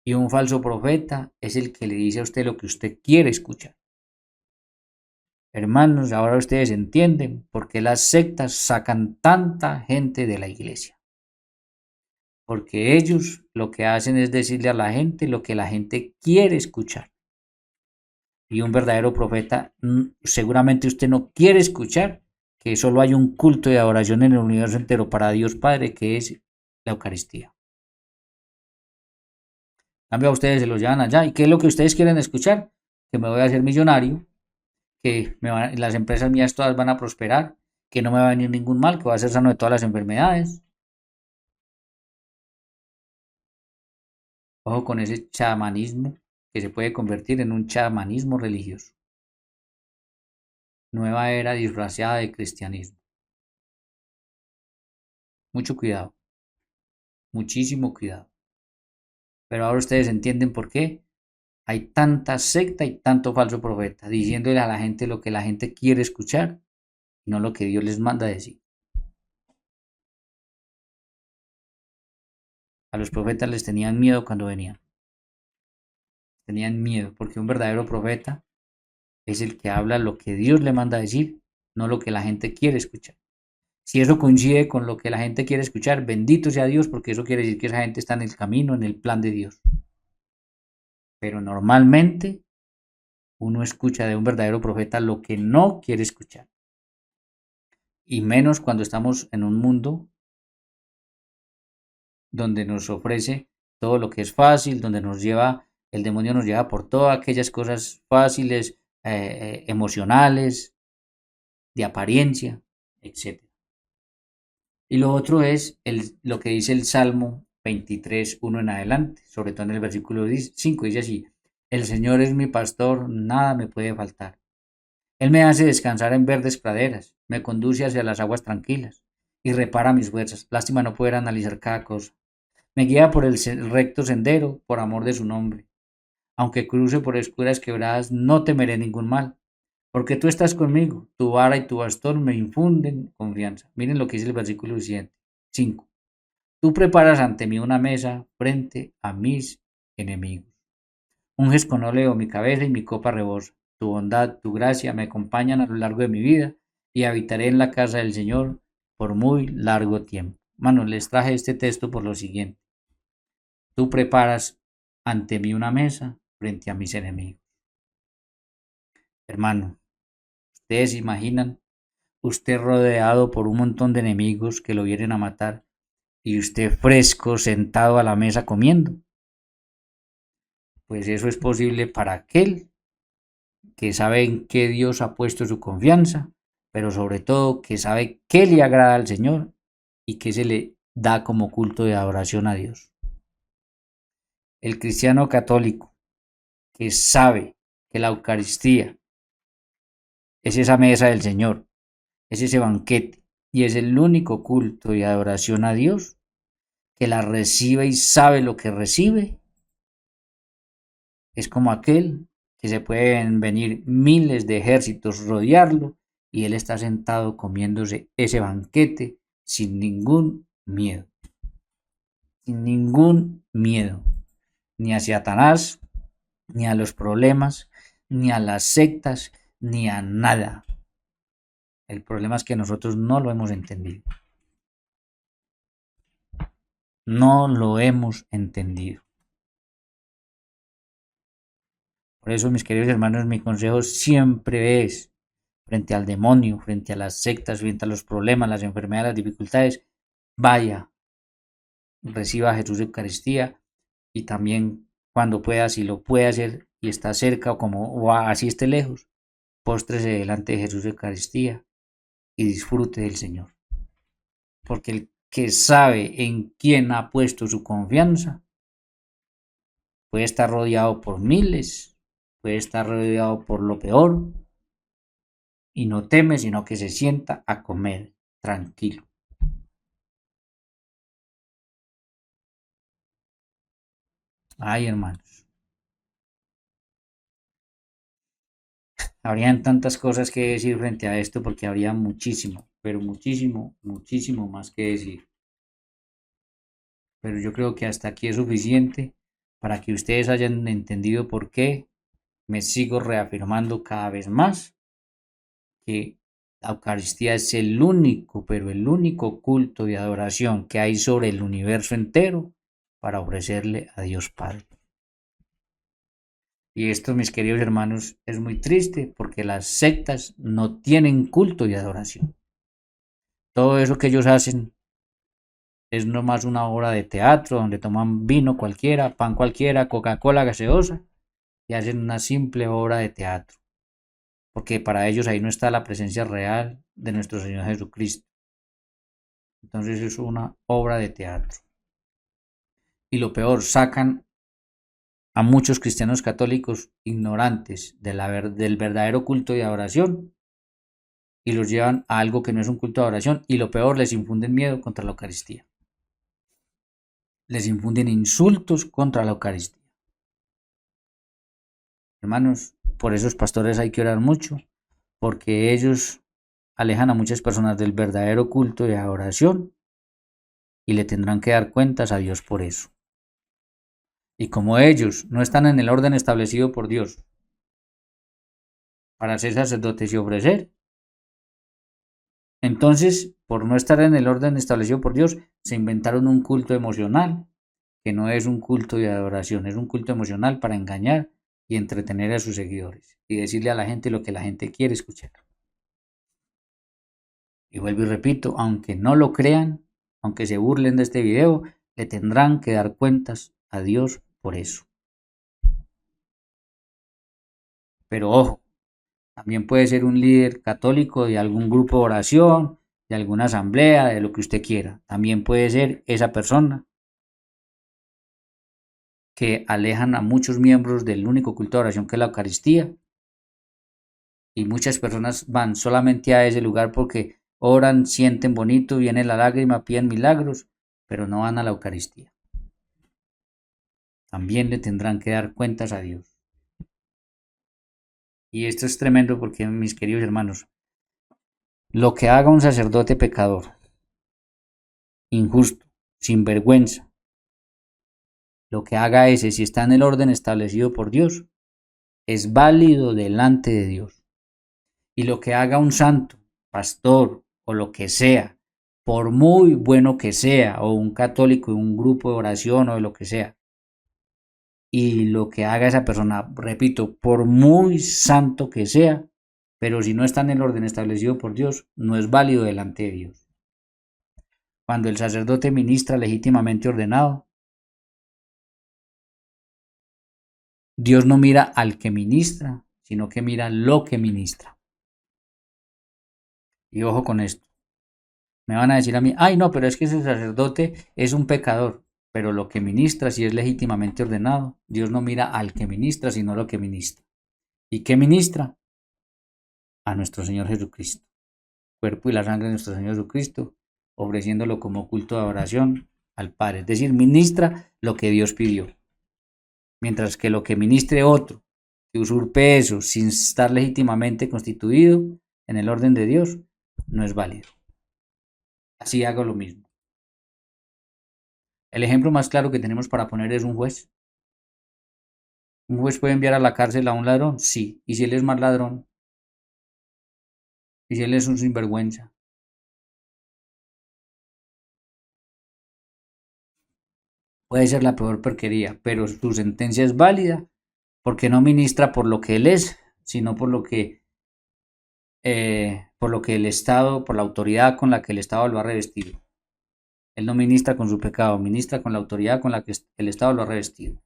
Y un falso profeta es el que le dice a usted lo que usted quiere escuchar. Hermanos, ahora ustedes entienden por qué las sectas sacan tanta gente de la iglesia. Porque ellos lo que hacen es decirle a la gente lo que la gente quiere escuchar. Y un verdadero profeta, seguramente usted no quiere escuchar que solo hay un culto de adoración en el universo entero para Dios Padre, que es la Eucaristía. Cambio a ustedes se los llevan allá. ¿Y qué es lo que ustedes quieren escuchar? Que me voy a hacer millonario, que las empresas mías todas van a prosperar, que no me va a venir ningún mal, que voy a ser sano de todas las enfermedades. Ojo con ese chamanismo que se puede convertir en un chamanismo religioso. Nueva era disfrazada de cristianismo. Mucho cuidado, muchísimo cuidado. Pero ahora ustedes entienden por qué hay tanta secta y tanto falso profeta, diciéndole a la gente lo que la gente quiere escuchar y no lo que Dios les manda decir. A los profetas les tenían miedo cuando venían. Tenían miedo porque un verdadero profeta es el que habla lo que Dios le manda decir, no lo que la gente quiere escuchar. Si eso coincide con lo que la gente quiere escuchar, bendito sea Dios, porque eso quiere decir que esa gente está en el camino, en el plan de Dios. Pero normalmente uno escucha de un verdadero profeta lo que no quiere escuchar. Y menos cuando estamos en un mundo donde nos ofrece todo lo que es fácil, donde el demonio nos lleva por todas aquellas cosas fáciles, emocionales, de apariencia, etc. Y lo otro es lo que dice el Salmo 23, 1 en adelante, sobre todo en el versículo 5, dice así: el Señor es mi pastor, nada me puede faltar. Él me hace descansar en verdes praderas, me conduce hacia las aguas tranquilas y repara mis fuerzas. Lástima no poder analizar cada cosa. Me guía por el recto sendero, por amor de su nombre. Aunque cruce por oscuras quebradas, no temeré ningún mal, porque tú estás conmigo, tu vara y tu bastón me infunden confianza. Miren lo que dice el versículo 5. Tú preparas ante mí una mesa frente a mis enemigos. Unges con óleo mi cabeza y mi copa rebosa. Tu bondad, tu gracia me acompañan a lo largo de mi vida y habitaré en la casa del Señor por muy largo tiempo. Hermano, les traje este texto por lo siguiente. Tú preparas ante mí una mesa frente a mis enemigos. Hermano, ustedes se imaginan usted rodeado por un montón de enemigos que lo vienen a matar y usted fresco sentado a la mesa comiendo. Pues eso es posible para aquel que sabe en qué Dios ha puesto su confianza, pero sobre todo que sabe qué le agrada al Señor y qué se le da como culto de adoración a Dios. El cristiano católico que sabe que la Eucaristía es esa mesa del Señor, es ese banquete y es el único culto y adoración a Dios, que la recibe y sabe lo que recibe, es como aquel que se pueden venir miles de ejércitos rodearlo y él está sentado comiéndose ese banquete sin ningún miedo, sin ningún miedo, ni a Satanás, ni a los problemas, ni a las sectas, ni a nada. El problema es que nosotros no lo hemos entendido. No lo hemos entendido. Por eso, mis queridos hermanos, mi consejo siempre es, frente al demonio, frente a las sectas, frente a los problemas, las enfermedades, las dificultades, vaya, reciba a Jesús de Eucaristía y también cuando pueda, si lo puede hacer y está cerca o así esté lejos, póstrese delante de Jesús de Eucaristía y disfrute del Señor. Porque el que sabe en quién ha puesto su confianza, puede estar rodeado por miles, puede estar rodeado por lo peor, y no teme, sino que se sienta a comer tranquilo. Ay, hermanos, habrían tantas cosas que decir frente a esto porque habría muchísimo, pero muchísimo, muchísimo más que decir. Pero yo creo que hasta aquí es suficiente para que ustedes hayan entendido por qué me sigo reafirmando cada vez más que la Eucaristía es el único, pero el único culto de adoración que hay sobre el universo entero para ofrecerle a Dios Padre. Y esto, mis queridos hermanos, es muy triste porque las sectas no tienen culto de adoración. Todo eso que ellos hacen es nomás una obra de teatro donde toman vino cualquiera, pan cualquiera, Coca-Cola gaseosa y hacen una simple obra de teatro. Porque para ellos ahí no está la presencia real de nuestro Señor Jesucristo. Entonces es una obra de teatro. Y lo peor, sacan a muchos cristianos católicos ignorantes del verdadero culto de adoración y los llevan a algo que no es un culto de adoración y lo peor, les infunden miedo contra la Eucaristía. Les infunden insultos contra la Eucaristía. Hermanos, por esos pastores hay que orar mucho, porque ellos alejan a muchas personas del verdadero culto de adoración y le tendrán que dar cuentas a Dios por eso. Y como ellos no están en el orden establecido por Dios para ser sacerdotes y ofrecer, entonces, por no estar en el orden establecido por Dios, se inventaron un culto emocional, que no es un culto de adoración, es un culto emocional para engañar y entretener a sus seguidores y decirle a la gente lo que la gente quiere escuchar. Y vuelvo y repito, aunque no lo crean, aunque se burlen de este video, le tendrán que dar cuentas a Dios por eso. Pero ojo, también puede ser un líder católico de algún grupo de oración, de alguna asamblea, de lo que usted quiera. También puede ser esa persona que alejan a muchos miembros del único culto de oración que es la Eucaristía. Y muchas personas van solamente a ese lugar porque oran, sienten bonito, viene la lágrima, piden milagros, pero no van a la Eucaristía. También le tendrán que dar cuentas a Dios. Y esto es tremendo porque, mis queridos hermanos, lo que haga un sacerdote pecador, injusto, sin vergüenza, lo que haga ese, si está en el orden establecido por Dios, es válido delante de Dios. Y lo que haga un santo, pastor o lo que sea, por muy bueno que sea, o un católico, un grupo de oración o de lo que sea, y lo que haga esa persona, repito, por muy santo que sea, pero si no está en el orden establecido por Dios, no es válido delante de Dios. Cuando el sacerdote ministra legítimamente ordenado, Dios no mira al que ministra, sino que mira lo que ministra. Y ojo con esto. Me van a decir a mí, ay no, pero es que ese sacerdote es un pecador. Pero lo que ministra, si es legítimamente ordenado, Dios no mira al que ministra, sino lo que ministra. ¿Y qué ministra? A nuestro Señor Jesucristo. Cuerpo y la sangre de nuestro Señor Jesucristo, ofreciéndolo como culto de adoración al Padre. Es decir, ministra lo que Dios pidió. Mientras que lo que ministre otro, que usurpe eso sin estar legítimamente constituido en el orden de Dios, no es válido. Así hago lo mismo. El ejemplo más claro que tenemos para poner es un juez. ¿Un juez puede enviar a la cárcel a un ladrón? Sí. ¿Y si él es más ladrón? ¿Y si él es un sinvergüenza? Puede ser la peor porquería, pero su sentencia es válida porque no ministra por lo que él es, sino por lo que el Estado, por la autoridad con la que el Estado lo ha revestido. Él no ministra con su pecado, ministra con la autoridad con la que el Estado lo ha revestido.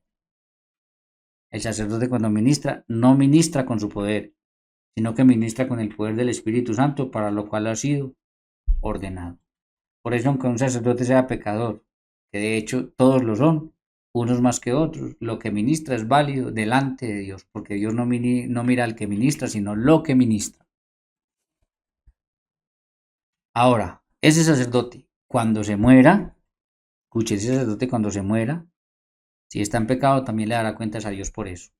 El sacerdote cuando ministra, no ministra con su poder, sino que ministra con el poder del Espíritu Santo, para lo cual ha sido ordenado. Por eso, aunque un sacerdote sea pecador, que de hecho todos lo son, unos más que otros. Lo que ministra es válido delante de Dios, porque Dios no mira al que ministra, sino lo que ministra. Ahora, ese sacerdote, cuando se muera, escuche, ese sacerdote cuando se muera, si está en pecado, también le dará cuentas a Dios por eso.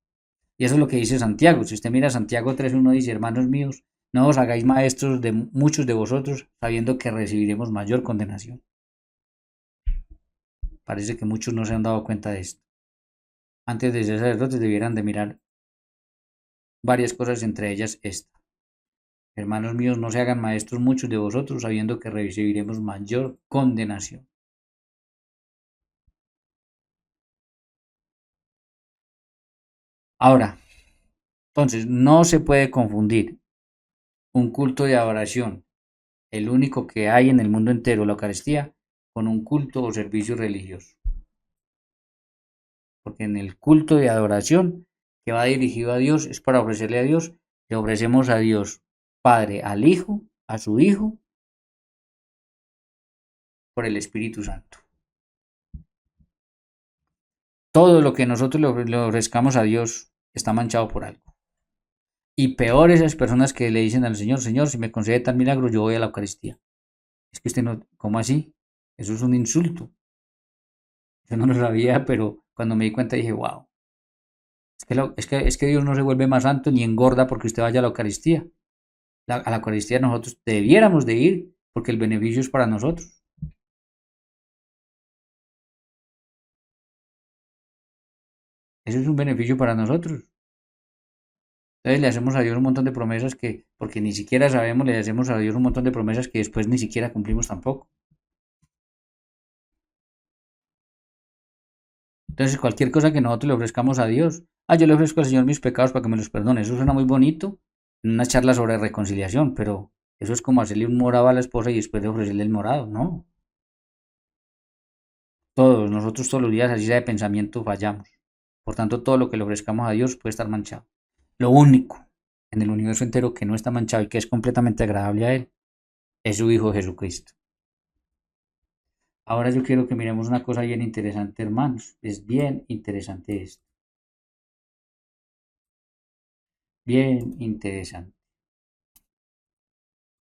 Y eso es lo que dice Santiago. Si usted mira Santiago 3:1, dice, hermanos míos, no os hagáis maestros de muchos de vosotros, sabiendo que recibiremos mayor condenación. Parece que muchos no se han dado cuenta de esto. Antes de ser sacerdotes debieran de mirar varias cosas, entre ellas esta. Hermanos míos, no se hagan maestros muchos de vosotros, sabiendo que recibiremos mayor condenación. Ahora, entonces, no se puede confundir un culto de adoración, el único que hay en el mundo entero, la Eucaristía, con un culto o servicio religioso. Porque en el culto de adoración que va dirigido a Dios es para ofrecerle a Dios, le ofrecemos a Dios Padre, al Hijo, a su Hijo, por el Espíritu Santo. Todo lo que nosotros le ofrezcamos a Dios está manchado por algo. Y peor esas personas que le dicen al Señor, Señor, si me concede tal milagro, yo voy a la Eucaristía. Es que usted no, ¿cómo así? Eso es un insulto. Yo no lo sabía, pero cuando me di cuenta dije, wow. Es que Dios no se vuelve más santo ni engorda porque usted vaya a la Eucaristía. A la Eucaristía nosotros debiéramos de ir porque el beneficio es para nosotros. Eso es un beneficio para nosotros. Entonces le hacemos a Dios un montón de promesas que, porque ni siquiera sabemos, le hacemos a Dios un montón de promesas que después ni siquiera cumplimos tampoco. Entonces cualquier cosa que nosotros le ofrezcamos a Dios, yo le ofrezco al Señor mis pecados para que me los perdone. Eso suena muy bonito en una charla sobre reconciliación, pero eso es como hacerle un morado a la esposa y después de ofrecerle el morado, ¿no? Nosotros todos los días, así sea de pensamiento, fallamos. Por tanto, todo lo que le ofrezcamos a Dios puede estar manchado. Lo único en el universo entero que no está manchado y que es completamente agradable a Él es su Hijo Jesucristo. Ahora yo quiero que miremos una cosa bien interesante, hermanos. Es bien interesante esto. Bien interesante.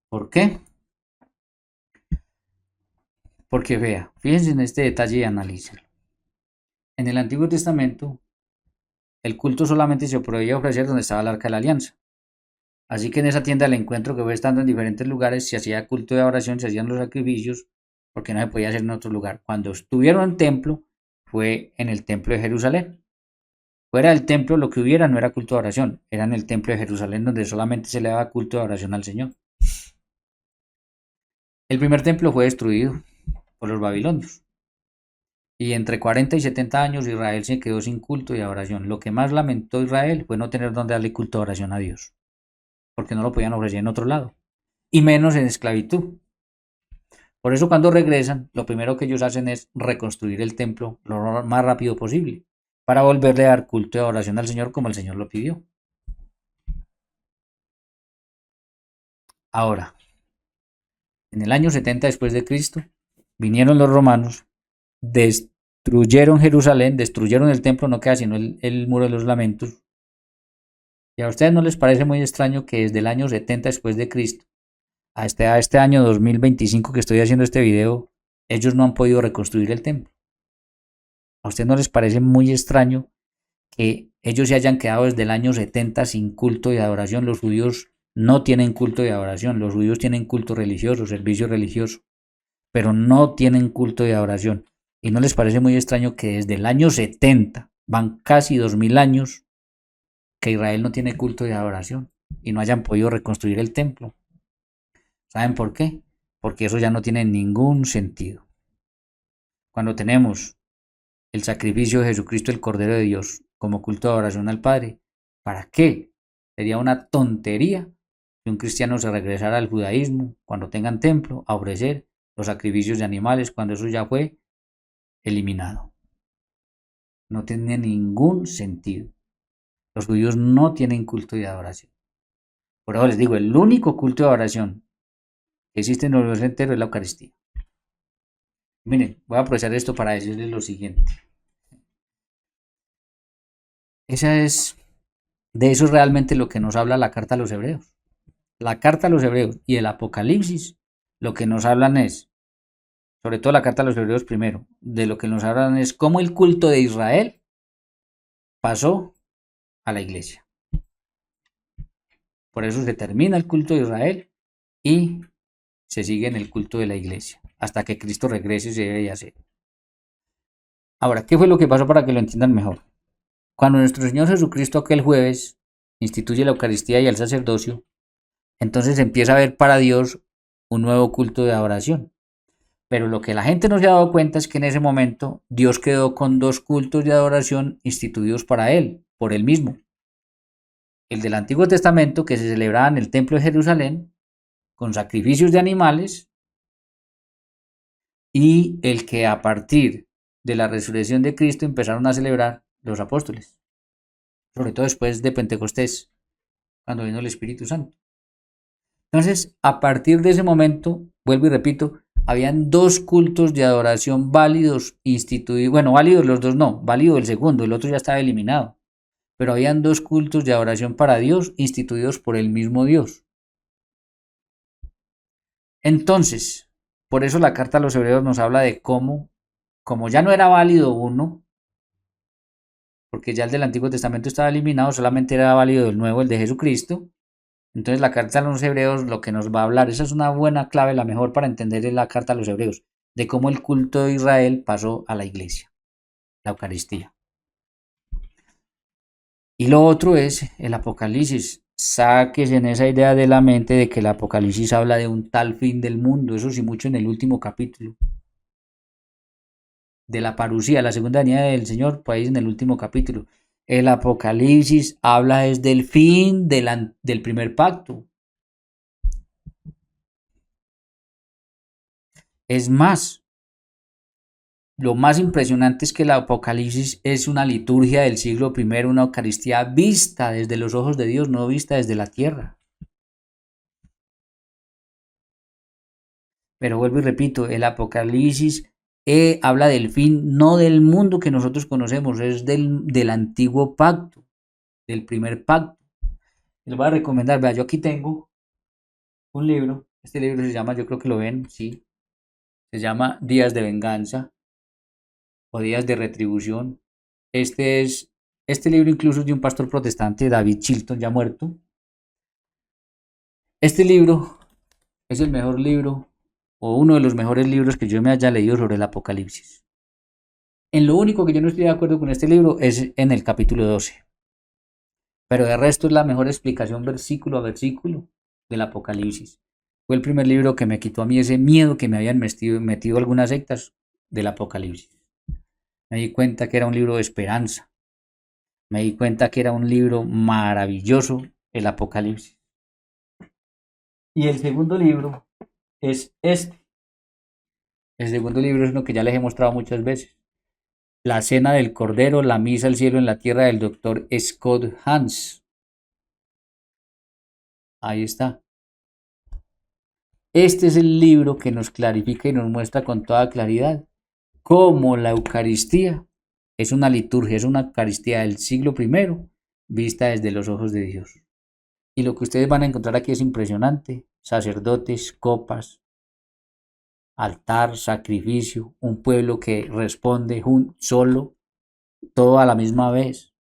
¿Por qué? Porque vea, fíjense en este detalle y analícenlo. En el Antiguo Testamento, el culto solamente se podía ofrecer donde estaba el Arca de la Alianza. Así que en esa tienda del encuentro que fue estando en diferentes lugares, se hacía culto de oración, se hacían los sacrificios, porque no se podía hacer en otro lugar. Cuando estuvieron en el templo, fue en el templo de Jerusalén. Fuera del templo, lo que hubiera no era culto de oración, era en el templo de Jerusalén donde solamente se le daba culto de oración al Señor. El primer templo fue destruido por los babilonios. Y entre 40 y 70 años Israel se quedó sin culto y adoración. Lo que más lamentó Israel fue no tener donde darle culto de oración a Dios, porque no lo podían ofrecer en otro lado, y menos en esclavitud. Por eso cuando regresan, lo primero que ellos hacen es reconstruir el templo lo más rápido posible, para volverle a dar culto y adoración al Señor como el Señor lo pidió. Ahora, en el año 70 después de Cristo, vinieron los romanos, destruyeron Jerusalén, destruyeron el templo, no queda sino el muro de los lamentos. ¿Y a ustedes no les parece muy extraño que desde el año 70 después de Cristo a este año 2025 que estoy haciendo este video, ellos no han podido reconstruir el templo? ¿A ustedes no les parece muy extraño que ellos se hayan quedado desde el año 70 sin culto y adoración? Los judíos no tienen culto y adoración, los judíos tienen culto religioso, servicio religioso, pero no tienen culto y adoración. ¿Y no les parece muy extraño que desde el año 70, van casi 2000 años, que Israel no tiene culto y adoración y no hayan podido reconstruir el templo? ¿Saben por qué? Porque eso ya no tiene ningún sentido. Cuando tenemos el sacrificio de Jesucristo, el Cordero de Dios, como culto de adoración al Padre, ¿para qué? Sería una tontería que un cristiano se regresara al judaísmo cuando tengan templo a ofrecer los sacrificios de animales cuando eso ya fue eliminado. No tiene ningún sentido. Los judíos no tienen culto de adoración. Por eso les digo, el único culto de adoración que existe en el universo entero es la Eucaristía. Miren, voy a aprovechar esto para decirles lo siguiente. De eso es realmente lo que nos habla la carta a los hebreos. La carta a los hebreos y el Apocalipsis, lo que nos hablan es, sobre todo la carta a los hebreos primero, de lo que nos hablan es cómo el culto de Israel pasó a la iglesia. Por eso se termina el culto de Israel y se sigue en el culto de la iglesia, hasta que Cristo regrese y se debe hacer. Ahora, ¿qué fue lo que pasó para que lo entiendan mejor? Cuando nuestro Señor Jesucristo aquel jueves instituye la Eucaristía y el sacerdocio, entonces empieza a haber para Dios un nuevo culto de adoración. Pero lo que la gente no se ha dado cuenta es que en ese momento Dios quedó con dos cultos de adoración instituidos para Él, por Él mismo. El del Antiguo Testamento, que se celebraba en el Templo de Jerusalén, con sacrificios de animales, y el que a partir de la resurrección de Cristo empezaron a celebrar los apóstoles, sobre todo después de Pentecostés, cuando vino el Espíritu Santo. Entonces, a partir de ese momento, vuelvo y repito, habían dos cultos de adoración válidos instituidos, bueno, válidos los dos no, válido el segundo, el otro ya estaba eliminado, pero habían dos cultos de adoración para Dios instituidos por el mismo Dios. Entonces, por eso la carta a los hebreos nos habla de cómo, como ya no era válido uno, porque ya el del Antiguo Testamento estaba eliminado, solamente era válido el nuevo, el de Jesucristo. Entonces la carta a los hebreos lo que nos va a hablar, esa es una buena clave, la mejor para entender la carta a los hebreos, de cómo el culto de Israel pasó a la iglesia, la Eucaristía. Y lo otro es el Apocalipsis. Sáquese en esa idea de la mente de que el Apocalipsis habla de un tal fin del mundo, eso sí mucho en el último capítulo. De la parusía, la segunda venida del Señor, pues en el último capítulo. El Apocalipsis habla desde el fin del primer pacto. Es más, lo más impresionante es que el Apocalipsis es una liturgia del siglo I, una Eucaristía vista desde los ojos de Dios, no vista desde la tierra. Pero vuelvo y repito, el Apocalipsis habla del fin, no del mundo que nosotros conocemos, es del antiguo pacto, del primer pacto. Les voy a recomendar, vea, yo aquí tengo un libro, este libro se llama, yo creo que lo ven, sí, se llama Días de Venganza o Días de Retribución. Este libro incluso es de un pastor protestante, David Chilton, ya muerto. Este libro es el mejor libro o uno de los mejores libros que yo me haya leído sobre el Apocalipsis. En lo único que yo no estoy de acuerdo con este libro es en el capítulo 12. Pero de resto es la mejor explicación versículo a versículo del Apocalipsis. Fue el primer libro que me quitó a mí ese miedo que me habían metido algunas sectas del Apocalipsis. Me di cuenta que era un libro de esperanza. Me di cuenta que era un libro maravilloso, el Apocalipsis. Y el segundo libro es este. El segundo libro es uno que ya les he mostrado muchas veces. La Cena del Cordero, la Misa al Cielo en la Tierra del Dr. Scott Hans. Ahí está. Este es el libro que nos clarifica y nos muestra con toda claridad cómo la Eucaristía es una liturgia, es una Eucaristía del siglo I vista desde los ojos de Dios. Y lo que ustedes van a encontrar aquí es impresionante. Sacerdotes, copas, altar, sacrificio, un pueblo que responde solo, todo a la misma vez.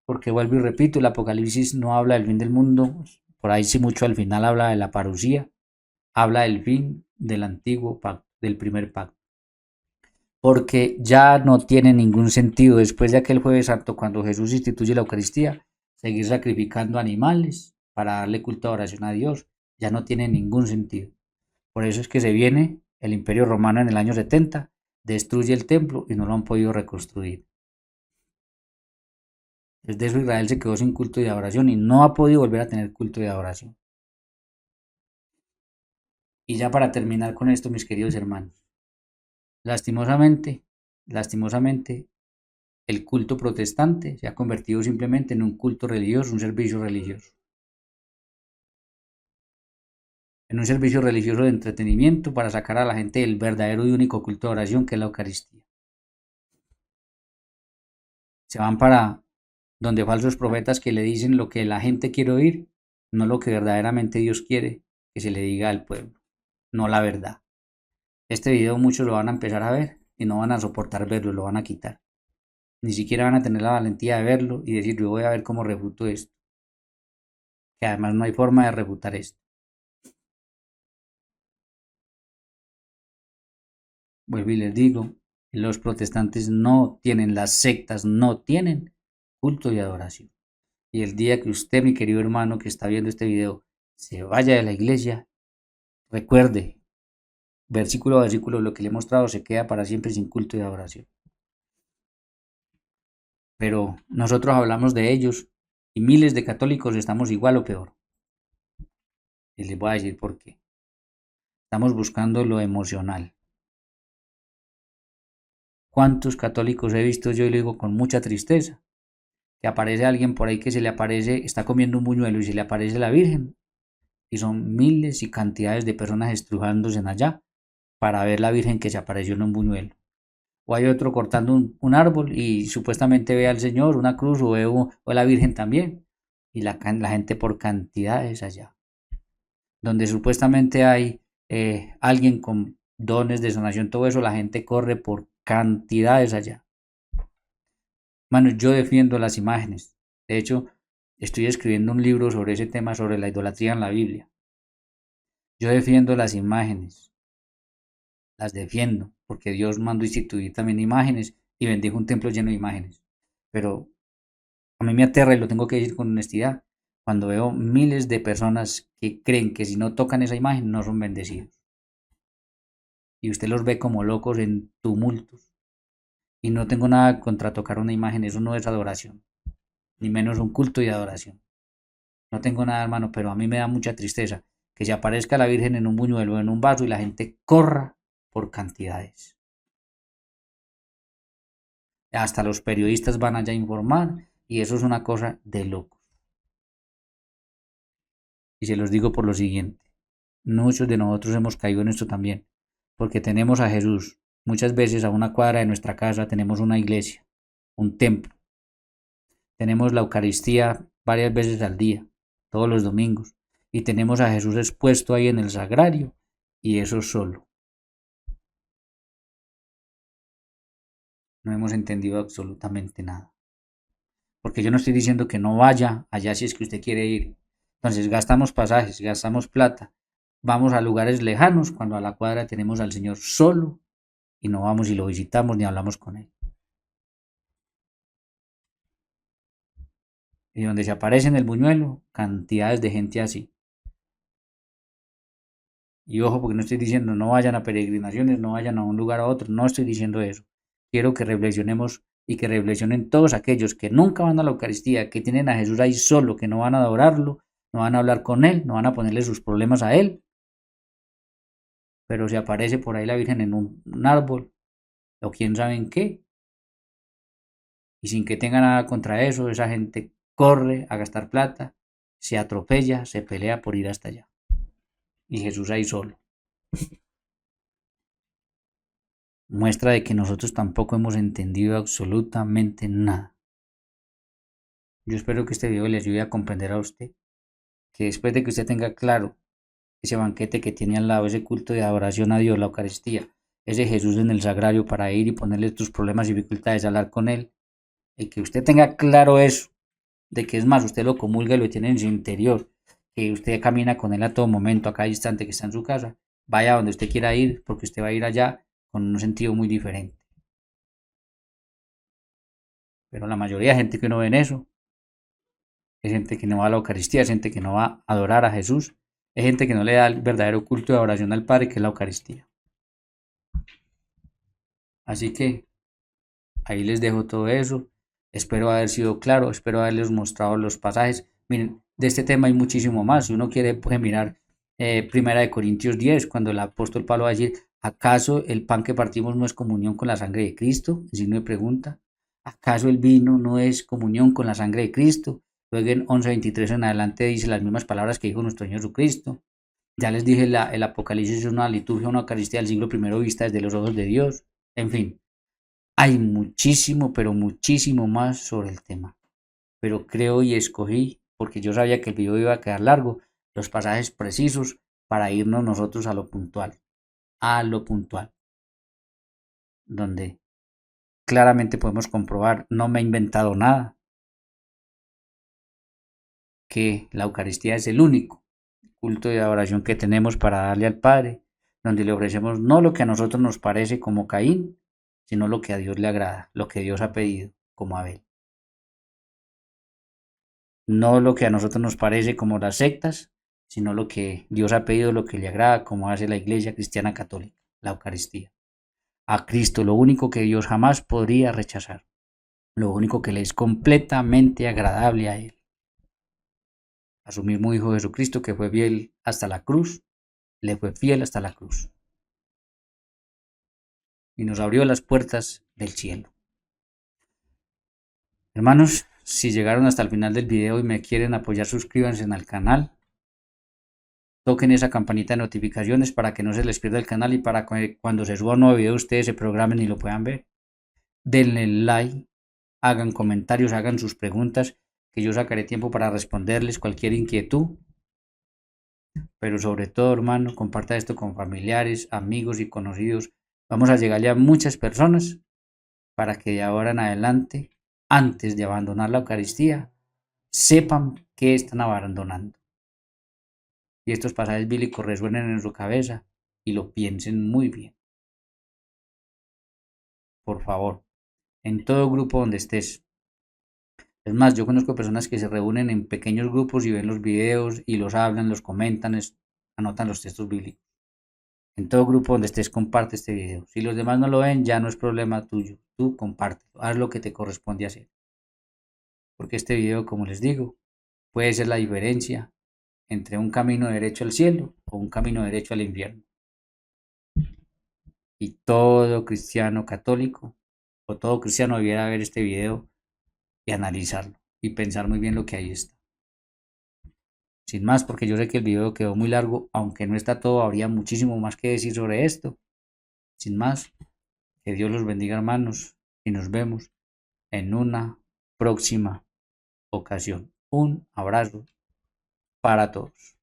Porque vuelvo y repito, el Apocalipsis no habla del fin del mundo, por ahí sí mucho al final habla de la parusía, habla del fin del antiguo pacto, del primer pacto. Porque ya no tiene ningún sentido después de aquel jueves santo cuando Jesús instituye la Eucaristía, seguir sacrificando animales para darle culto a oración a Dios, ya no tiene ningún sentido. Por eso es que se viene el Imperio Romano en el año 70, destruye el templo y no lo han podido reconstruir. Desde eso Israel se quedó sin culto de adoración y no ha podido volver a tener culto de adoración. Y ya para terminar con esto, mis queridos hermanos, lastimosamente, el culto protestante se ha convertido simplemente en un culto religioso, un servicio religioso. En un servicio religioso de entretenimiento para sacar a la gente del verdadero y único culto de oración que es la Eucaristía. Se van para donde falsos profetas que le dicen lo que la gente quiere oír, no lo que verdaderamente Dios quiere que se le diga al pueblo, no la verdad. Este video muchos lo van a empezar a ver y no van a soportar verlo, lo van a quitar. Ni siquiera van a tener la valentía de verlo y decir, yo voy a ver cómo refuto esto. Que además no hay forma de refutar esto. Vuelvo y les digo, los protestantes no tienen, las sectas no tienen culto y adoración. Y el día que usted, mi querido hermano que está viendo este video, se vaya de la iglesia, recuerde, versículo a versículo, lo que le he mostrado se queda para siempre sin culto y adoración. Pero nosotros hablamos de ellos y miles de católicos estamos igual o peor. Y les voy a decir por qué. Estamos buscando lo emocional. ¿Cuántos católicos he visto yo y lo digo con mucha tristeza? Que aparece alguien por ahí que se le aparece, está comiendo un buñuelo y se le aparece la Virgen. Y son miles y cantidades de personas estrujándose en allá para ver la Virgen que se apareció en un buñuelo. O hay otro cortando un árbol y supuestamente ve al Señor, una cruz, o ve o la Virgen también. Y la gente por cantidades allá. Donde supuestamente hay alguien con dones de sanación, todo eso, la gente corre por cantidades allá. Mano, yo defiendo las imágenes. De hecho, estoy escribiendo un libro sobre ese tema, sobre la idolatría en la Biblia. Yo defiendo las imágenes. Las defiendo, porque Dios mandó instituir también imágenes y bendijo un templo lleno de imágenes. Pero a mí me aterra y lo tengo que decir con honestidad, cuando veo miles de personas que creen que si no tocan esa imagen no son bendecidos. Y usted los ve como locos en tumultos. Y no tengo nada contra tocar una imagen, eso no es adoración, ni menos un culto y adoración. No tengo nada, hermano, pero a mí me da mucha tristeza que se aparezca la Virgen en un buñuelo, en un vaso y la gente corra por cantidades. Hasta los periodistas van allá a informar y eso es una cosa de locos. Y se los digo por lo siguiente, muchos de nosotros hemos caído en esto también, porque tenemos a Jesús. Muchas veces a una cuadra de nuestra casa tenemos una iglesia, un templo. Tenemos la Eucaristía varias veces al día, todos los domingos, y tenemos a Jesús expuesto ahí en el sagrario, y eso solo. No hemos entendido absolutamente nada. Porque yo no estoy diciendo que no vaya allá si es que usted quiere ir. Entonces gastamos pasajes, gastamos plata, vamos a lugares lejanos cuando a la cuadra tenemos al Señor solo y no vamos y lo visitamos ni hablamos con Él. Y donde se aparece en el buñuelo, cantidades de gente así. Y ojo, porque no estoy diciendo no vayan a peregrinaciones, no vayan a un lugar a otro, no estoy diciendo eso. Quiero que reflexionemos y que reflexionen todos aquellos que nunca van a la Eucaristía, que tienen a Jesús ahí solo, que no van a adorarlo, no van a hablar con Él, no van a ponerle sus problemas a Él. Pero se aparece por ahí la Virgen en un árbol, o quién sabe en qué, y sin que tenga nada contra eso, esa gente corre a gastar plata, se atropella, se pelea por ir hasta allá. Y Jesús ahí solo. Muestra de que nosotros tampoco hemos entendido absolutamente nada. Yo espero que este video le ayude a comprender a usted que después de que usted tenga claro ese banquete que tiene al lado, ese culto de adoración a Dios, la Eucaristía, ese Jesús en el sagrario para ir y ponerle tus problemas y dificultades, hablar con Él, y que usted tenga claro eso, de que es más, usted lo comulga y lo tiene en su interior, que usted camina con Él a todo momento, a cada instante que está en su casa, vaya donde usted quiera ir, porque usted va a ir allá con un sentido muy diferente. Pero la mayoría de gente que uno ve en eso es gente que no va a la Eucaristía, es gente que no va a adorar a Jesús, es gente que no le da el verdadero culto de adoración al Padre, que es la Eucaristía. Así que ahí les dejo todo eso. Espero haber sido claro, espero haberles mostrado los pasajes. Miren, de este tema hay muchísimo más. Si uno quiere, puede mirar Primera de Corintios 10, cuando el apóstol Pablo va a decir, ¿acaso el pan que partimos no es comunión con la sangre de Cristo? En signo de pregunta. ¿Acaso el vino no es comunión con la sangre de Cristo? Luego en 11:23 en adelante dice las mismas palabras que dijo nuestro Señor Jesucristo. Ya les dije, el Apocalipsis es una liturgia, una Eucaristía del siglo I vista desde los ojos de Dios. En fin, Hay muchísimo, pero muchísimo más sobre el tema. Pero creo y escogí, porque yo sabía que el video iba a quedar largo, los pasajes precisos para irnos nosotros a lo puntual, donde claramente podemos comprobar, no me he inventado nada, que la Eucaristía es el único culto de adoración que tenemos para darle al Padre, donde le ofrecemos no lo que a nosotros nos parece como Caín, sino lo que a Dios le agrada, lo que Dios ha pedido, como Abel. No lo que a nosotros nos parece como las sectas, sino lo que Dios ha pedido, lo que le agrada, como hace la Iglesia Cristiana Católica, la Eucaristía. A Cristo, lo único que Dios jamás podría rechazar, lo único que le es completamente agradable a Él. A su mismo Hijo Jesucristo, que fue fiel hasta la cruz, le fue fiel hasta la cruz. Y nos abrió las puertas del cielo. Hermanos, si llegaron hasta el final del video y me quieren apoyar, suscríbanse al canal. Toquen esa campanita de notificaciones para que no se les pierda el canal y para que cuando se suba un nuevo video ustedes se programen y lo puedan ver. Denle like, hagan comentarios, hagan sus preguntas, que yo sacaré tiempo para responderles cualquier inquietud. Pero sobre todo, hermano, comparta esto con familiares, amigos y conocidos. Vamos a llegarle a muchas personas para que de ahora en adelante, antes de abandonar la Eucaristía, sepan que están abandonando. Y estos pasajes bíblicos resuenen en su cabeza y lo piensen muy bien. Por favor, en todo grupo donde estés. Es más, yo conozco personas que se reúnen en pequeños grupos y ven los videos y los hablan, los comentan, anotan los textos bíblicos. En todo grupo donde estés, comparte este video. Si los demás no lo ven, ya no es problema tuyo. Tú compártelo, haz lo que te corresponde hacer. Porque este video, como les digo, puede ser la diferencia entre un camino derecho al cielo o un camino derecho al infierno. Y todo cristiano católico o todo cristiano debiera ver este video y analizarlo y pensar muy bien lo que ahí está. Sin más, porque yo sé que el video quedó muy largo, aunque no está todo, habría muchísimo más que decir sobre esto. Sin más, que Dios los bendiga, hermanos, y nos vemos en una próxima ocasión. Un abrazo para todos.